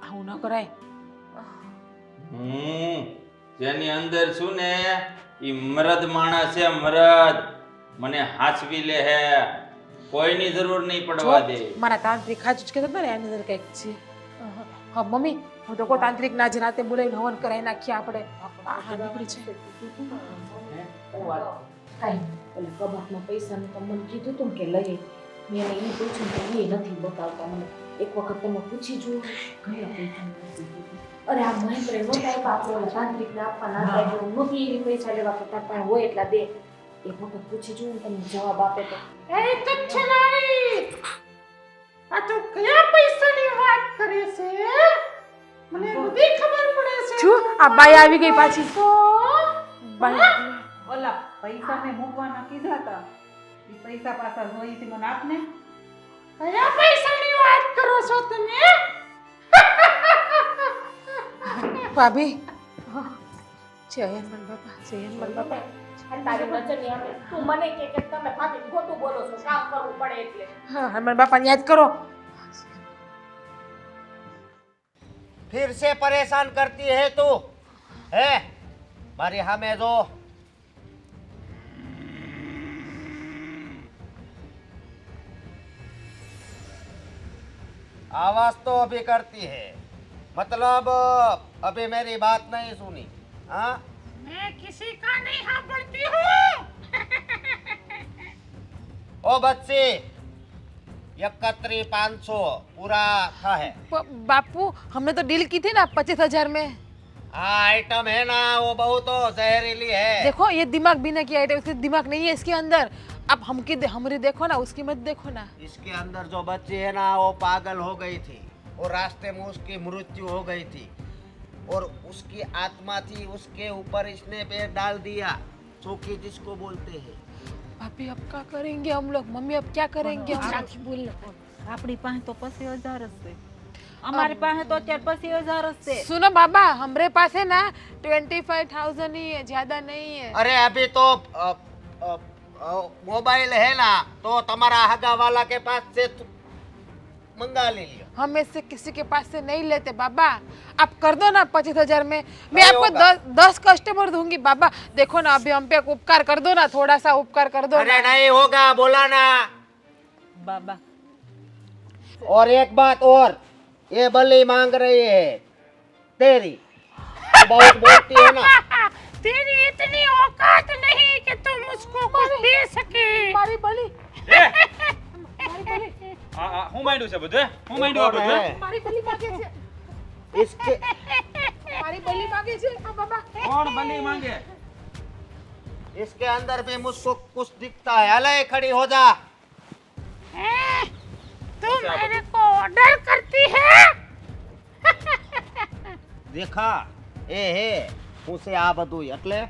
આવું ન કરાય. જેની અંદર છું ને ઈ મરદ માણસ છે, મરદ. મને હાચવી લે હે, કોઈની જરૂર નહીં પડવા દે. મારા તાંત્રિક હાજુ જ કહેતા હતા ને એની અંદર કંઈક છે. હા મમ્મી, હું તો કોઈ તાંત્રિક ના જ રાતે બોલાવીને હવન કરાવી નાખીએ આપણે. હા નીકળી છે. કાંઈ પેલા કબાટમાં પૈસાનું તમે મને કીધું તું કે લઈ આય. મેં એને એ પૂછ્યું તો એ નથી બતાવતા મને. એક વખત તમે પૂછી જુઓ કયા પૈસાનું નથી કીધું. અરે આ મહેન્દ્રે નહોતા આપ્યા, આપણે ઓલા તાંત્રિકને આપવાના હતા એટલે હું નહોતી એવી પૈસા લેવા કે તાર પાસે હોય એટલા દે. એક વખત પૂછી જુઓ ને તમને જવાબ આપે તો. એ તુચ્છનારી, આ તું કયા પૈસાની વાત કરે છે? મને બધી ખબર પડે છે. જો આ બાઈ આવી ગઈ પાછી. બાઈ ઓલા પૈસા મેં મૂકવાના કીધા હતા એ પૈસા પાછા જોઈ છે મને આપને. કયા પૈસાની વાત કરો છો તમે? ભાભી. જય હનુમાન બાપા, જય હનુમાન બાપા. અને તારી નજર ની સામે તું મને કે તમે ભાભી ખોટું બોલો છો, કામ કરવું પડે એટલે. હા હનુમાન બાપાને યાદ કરો. फिर से परेशान करती है तू है मारी हमें जो आवाज तो अभी करती है मतलब अभी मेरी बात नहीं सुनी. हाँ मैं किसी का नहीं साંભળતી हूँ. ओ बच्ची 31,500 पूरा था है. बापू हमने तो डील की थी ना 25,000 में. हाँ आइटम है ना वो बहुत तो जहरीली है. देखो ये दिमाग भी ना की आइटम, इसके दिमाग नहीं है इसके अंदर. आप हमारी देखो ना, उसकी मत देखो ना. इसके अंदर जो बच्ची है ना वो पागल हो गई थी और रास्ते में उसकी मृत्यु हो गई थी और उसकी आत्मा थी उसके ऊपर इसने पैर डाल दिया, चौकी जिसको बोलते हैं. भाभी अब क्या करेंगे हम लोग? मम्मी अब क्या करेंगे हम लोग? આપણી પાસે તો 25,000 જ છે. અમારી પાસે તો અત્યારે 25,000 જ છે. सुनो बाबा, हमारे पास है ना 25,000 ही है, ज्यादा नहीं है. अरे अभी तो मोबाइल है ना तो तुम्हारा हगा वाला के पास से मंगा ले लियो. हम इससे किसी के पास से नहीं लेते बाबा. आप कर दो ना 25,000 में. मैं नहीं आपको होगा. 10 कस्टमर दूंगी बाबा. देखो ना अभी हम पे एक उपकार कर दो ना, थोड़ा सा उपकार कर दो अरे ना. नहीं होगा बोला ना. બાબા और एक बात और, ये बलि मांग रही है तेरी. बहुत बोलती है ना. तेरी इतनी औकात नहीं कि तुम उसको कुछ दे सके. मारी बली, હું માંડ્યું છે બધું? હું માંડ્યું આ બધું? मारी बली मांगे छे. इसके मारी बली मांगे छे. हाँ बाबा. કોણ બલી માંગે? इसके अंदर भी मुझको कुछ दिखता है. अले खड़ी हो जा. तुम मेरे को ऑर्डर करती है? देखा ए हे હું છે આ બધું એટલે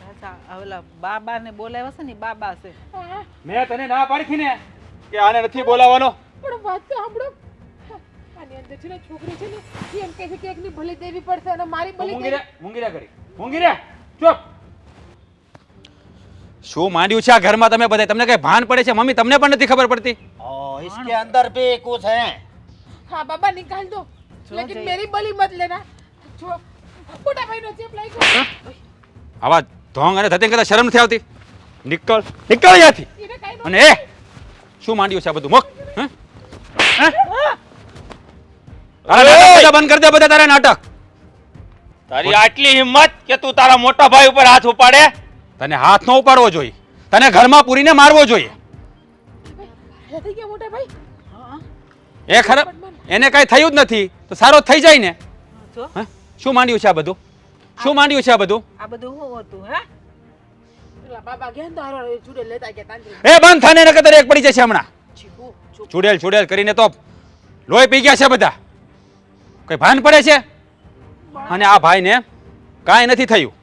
અચ્છા ઓલા બાબાને બોલાવ્યા છે ને ઈ બાબા છે. મેં તને ના પાડી હતી ને કે આને નથી બોલાવવાનો. પણ વાત તો સાંભળો. આની અંદર છે ને છોકરી છે ને એ એમ કહે છે કે એકની બલી દેવી પડશે અને મારી બલી મૂંગી રહ્યા કરી. મૂંગી રહ્યા. ચૂપ. શું માંડ્યું છે આ ઘરમાં તમે બધા? તમને કઈ ભાન પડે છે? મમ્મી તમને પણ નથી ખબર પડતી? ओ इसके अंदर भी कुछ है. हाँ बाबा निकाल दो, लेकिन मेरी बलि मत लेना. जो मोटा भाई नो चेप लाइको. આવા ઢોંગ અને ધતિંગ કરતા શરમ નથી આવતી? નીકળ ત્યાંથી. इने काई नो. અને એ શું માંડ્યું છે આ બધું? મોક. તારા નાટક બધા બંધ કરી દે, બધા તારા નાટક. તારી આટલી હિંમત કે તું તારા મોટા ભાઈ ઉપર હાથ ઉપાડે? તને હાથ ન ઉપાડવો જોઈએ, તને ઘરમાં પૂરીને મારવો જોઈએ. થઈ ગયા મોટા ભાઈ. એ ખરાબ, એને કઈ થયું જ નથી તો સારો થઈ જાય ને. જો હે? શું માંડ્યું છે આ બધું? શું માંડ્યું છે આ બધું? આ બધું શું હતું હે? પેલા બાબા ગયા ને તો હારો ચૂડે લેતા ગયા તાંત્રિક. એ બંધ થાને નકર તારે એક પડી જશે હમણાં. ચીકુ ચૂપ. ચુડેલ ચુડેલ કરીને તો લોહી પી ગયા છે બધા. કઈ ભાન પડે છે? અને આ ભાઈને કાંઈ નથી થયું.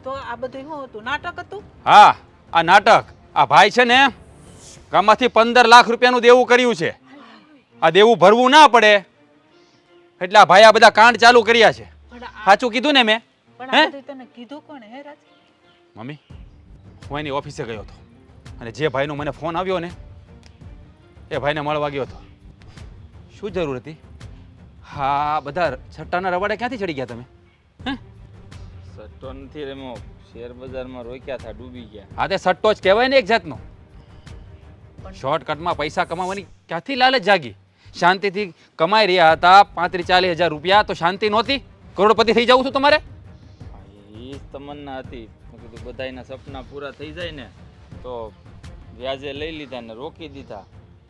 તો આ બધું શું હતું? નાટક હતું? હા, આ નાટક. આ ભાઈ છે ને ગામમાંથી 15 લાખ રૂપિયાનું દેવું કર્યું છે. આ દેવું ભરવું ના પડે એટલે આ ભાઈ આ બધા કાંડ ચાલુ કર્યા છે. પણ આ સાચું કીધું ને મેં? પણ હે? આ બધું તને કીધું કોણે હે રાજ? મમ્મી, હું એની ઓફિસે ગયો હતો અને જે ભાઈનો મને ફોન આવ્યો ને એ ભાઈને મળવા ગયો હતો. શું જરૂર હતી? હા, બધા છટ્ટાના રવાડે ક્યાંથી ચડી ગયા તમે? હે? સટ્ટો નથી રમ્યો, શેર બજારમાં રોક્યા હતા, ડૂબી ગયા. હા, તે સટ્ટો જ કહેવાય ને એક જાતનો. શોર્ટકટમાં પૈસા કમાવાની ક્યાંથી લાલચ જાગી? શાંતિથી કમાઈ રહ્યા હતા 35-40 હજાર રૂપિયા, તો શાંતિ નહોતી? કરોડપતિ થઈ જવું છું તમારે? એ જ તમન્ના હતી. મેં કીધું બધાયના સપના પૂરા થઈ જાય ને તો વ્યાજે લઈ લીધા ને રોકી દીધા,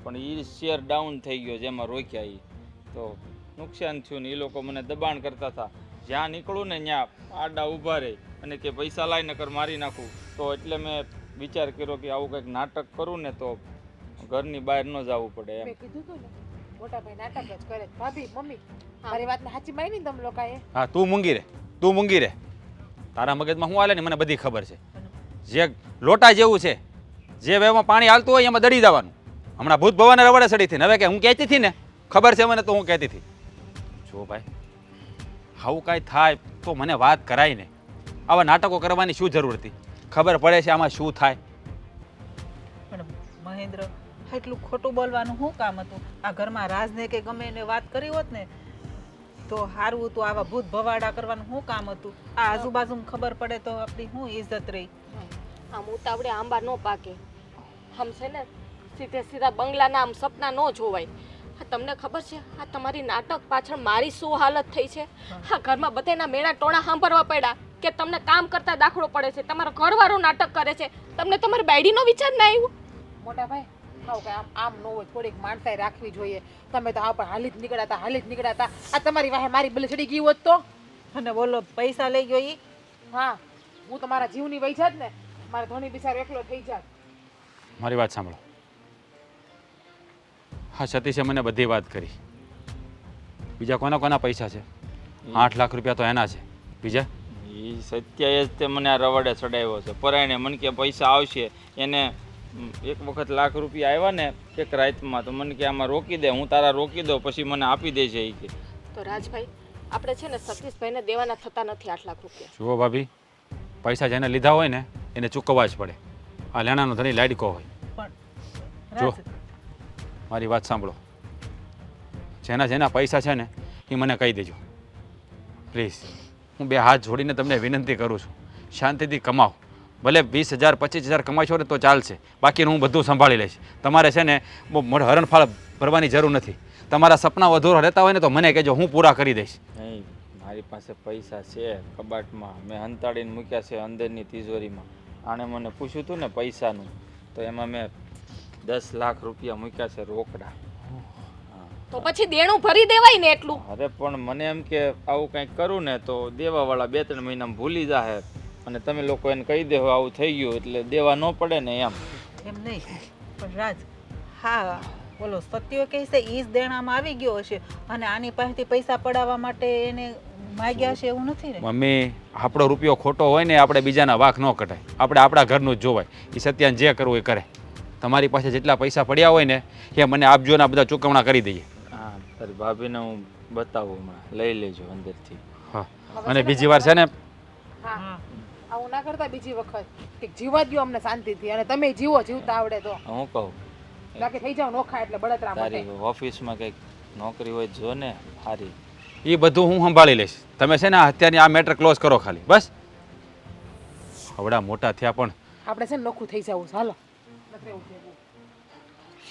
પણ એ શેર ડાઉન થઈ ગયો જેમાં રોક્યા. એ તો નુકસાન થયું ને એ લોકો મને દબાણ કરતા હતા. જ્યાં નીકળું ને ત્યાં આડા ઊભા રહે અને કે પૈસા લાઈ નકર મારી નાખું. તો એટલે મેં વિચાર કર્યો કે આવું કંઈક નાટક કરું ને તો ઘરની બહાર ન જવું પડે એમ. મેં કીધું તું ને મોટા ભાઈ નાટક જ કરે છે. ભાભી મમ્મી મારી વાતને સાચી માની ને તમે લોકોએ. હા, તું મૂંગી રે, તું મૂંગી રે. તારા મગજમાં શું હાલે ને મને બધી ખબર છે. જે લોટા જેવું છે, જે વેમાં પાણી હાલતું હોય એમાં દડી જવાનું. હમણાં ભૂત ભવાને રવાડે સડી હતી ને હવે કે હું કહેતી હતી ને ખબર છે મને, તો હું કહેતી હતી. જો ભાઈ, આવું કાંઈ થાય તો મને વાત કરાય ને. આવા નાટકો કરવાની શું જરૂર હતી? ખબર પડે છે આમાં શું થાય. પણ મહેન્દ્ર, એટલું ખોટું બોલવાનું શું કામ હતું? આ ઘરમાં રાજને કે ગમે એને વાત કરી હોત ને તો સારું હતું. આવા ભૂત ભવાડા કરવાનું શું કામ હતું? આ આજુબાજુ ખબર પડે તો આપણી શું ઇજ્જત રહી? આમ ઉતાવળે આંબા ન પાકે. આમ છે ને સીધે સીધા બંગલાના આમ સપના ન જોવાય. હા, તમને ખબર છે આ તમારી નાટક પાછળ મારી શું હાલત થઈ છે? હા, ઘરમાં બધાના મેણા ટોણા સાંભળવા પડ્યા કે તમને કામ કરતા દાખલો પડે છે, તમારો ઘરવાળો નાટક કરે છે, તમને તમારી બાયડીનો વિચાર ના આવ્યો? મોટા ભાઈ હાવ કે આમ આમ ન હોય, થોડીક માણસાઈ રાખવી જોઈએ. તમે તો હા પણ હાલી જ નીકળ્યા. આ તમારી વાહે મારી બલે ચડી ગઈ હોત તો? અને બોલો પૈસા લઈ ગયો ઈ? હા, હું તમારા જીવની વહી જાત ને મારે ધોની બિચારો એકલો થઈ જાત. મારી વાત સાંભળો. હા, સતીશે મને બધી વાત કરી. બીજા કોના કોના પૈસા છે? 8 લાખ રૂપિયા તો એના છે. બીજા? એ સત્યાએ જ તે મને આ રવાડે ચડાવ્યો છે. પરાયણે મને કે પૈસા આવશે. એને એક વખત લાખ રૂપિયા આવ્યા ને એક રાતમાં, તો મને કે આમાં રોકી દે, હું તારા રોકી દઉં પછી મને આપી દે છે. એ કે તો રાજભાઈ આપણે છે ને સતીશભાઈને દેવાના થતા નથી 8 લાખ રૂપિયા. જુઓ ભાભી, પૈસા જેને લીધા હોય ને એને ચૂકવવા જ પડે. આ લેણાનો ધણી લાડકો હોય. પણ જો રાજ, મારી વાત સાંભળો. જેના પૈસા છે ને એ મને કહી દેજો પ્લીઝ. હું 2 હાથ જોડીને તમને વિનંતી કરું છું, શાંતિથી કમાઓ. ભલે 20,000 25,000 કમાશો ને તો ચાલશે, બાકીનું હું બધું સંભાળી લઈશ. તમારે છે ને બહુ મોઢ હરણફાળ ભરવાની જરૂર નથી. તમારા સપના વધુ રહેતા હોય ને તો મને કહેજો, હું પૂરા કરી દઈશ. નહીં, મારી પાસે પૈસા છે કબાટમાં, મેં હંતાડીને મૂક્યા છે અંદરની તિજોરીમાં. આણે મને પૂછ્યું હતું ને પૈસાનું, તો એમાં મેં 10 લાખ રૂપિયા મૂક્યા છે રોકડા. તો પછી દેણું ભરી દેવાય ને એટલું. અરે પણ મને એમ કે આવું કંઈક કરું ને તો દેવાવાળા 2-3 મહિનામાં ભૂલી જાહે અને તમે લોકો એને કહી દેવો આવું થઈ ગયું એટલે દેવા ન પડે ને એમ. એમ નહીં. પણ રાજ, હા બોલો સત્યો કહે છે ઈ જ દેણામાં આવી ગયો હશે અને આની પાસેથી પૈસા પડાવવા માટે એને માગ્યા છે એવું નથી ને? મમ્મી, આપણો રૂપિયો ખોટો હોય ને આપણે બીજાના વાંક ન કઢાય. આપણે આપણા ઘરનું જ જોવાય. એ સત્યાને જે કરવું એ કરે. તમારી પાસે જેટલા પૈસા પડ્યા હોય ને એ મને આપજો ને આ બધા ચૂકવણા કરી દઈએ. હા, તારી ભાભીને હું બતાવું હમણાં, લઈ લેજો અંદરથી. હા, અને બીજી વાર છે ને હા, આવું ના કરતા બીજી વખત. કે જીવા દ્યો અમને શાંતિથી, અને તમે જીવો જીવતા આવડે તો. હું કહું બાકી થઈ જાવ નોખા એટલે બળતરા માટે. તારી ઓફિસમાં કંઈક નોકરી હોય જો ને સારી. એ બધું હું સંભાળી લઈશ. તમે છે ને અત્યારની આ મેટર ક્લોઝ કરો ખાલી બસ. હવડા મોટા થયા પણ આપણે છે ને નોખું થઈ જવું. ચાલો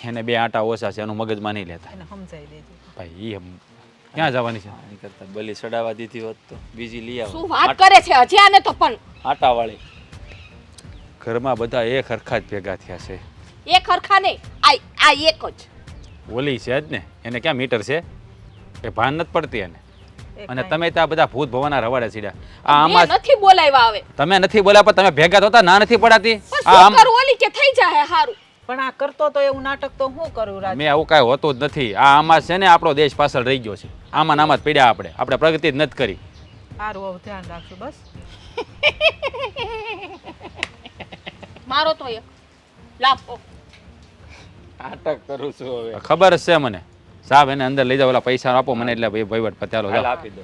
એને 2 આંટા ઓછા છે, એનું મગજમાં નહીં લેતા. એને સમજાઈ દેજો. ભાઈ એ ક્યાં જવાની છે આની કરતા બલી ચડાવવા દીધી હોત તો બીજી લઈ આવો શું વાત કરે છે હજી આને તો પણ આટાવાળી. ઘરમાં બધા એક હરખા જ ભેગા થયા છે એક હરખા નહીં આ એક જ ઓલી છે જ ને એને ક્યાં મીટર છે એ ભાન નથી પડતી એને એ અને કાંઈ- તમે ત્યાં બધા ભૂત ભવાના રવાડે સીડ્યા આ મેં આમાં નથી બોલાવ્યા હવે તમે નથી બોલ્યા પણ તમે ભેગા થતા ના નથી પડાતી પણ આ શું આમ કરું ઓલી કે થઈ જાય હારું પણ આ કરતો તો એવું નાટક તો હું કરું રાજ મેં આવું કાંઈ હોતું જ નથી આ આમાં છે ને આપણો દેશ પાછળ રહી ગયો છે આમાં નામાં જ પડ્યા આપણે પ્રગતિ જ નથી કરી સારું હવે ધ્યાન રાખશું બસ મારો તો એક લાફો નાટક કરું છું હવે. ખબર જ છે મને સાહેબ એને અંદર લઈ જાઓ ઓલા પૈસા આપો મને એટલે ભાઈ વહીવટ પત્યાલો હાલ જાઓ આપી દો.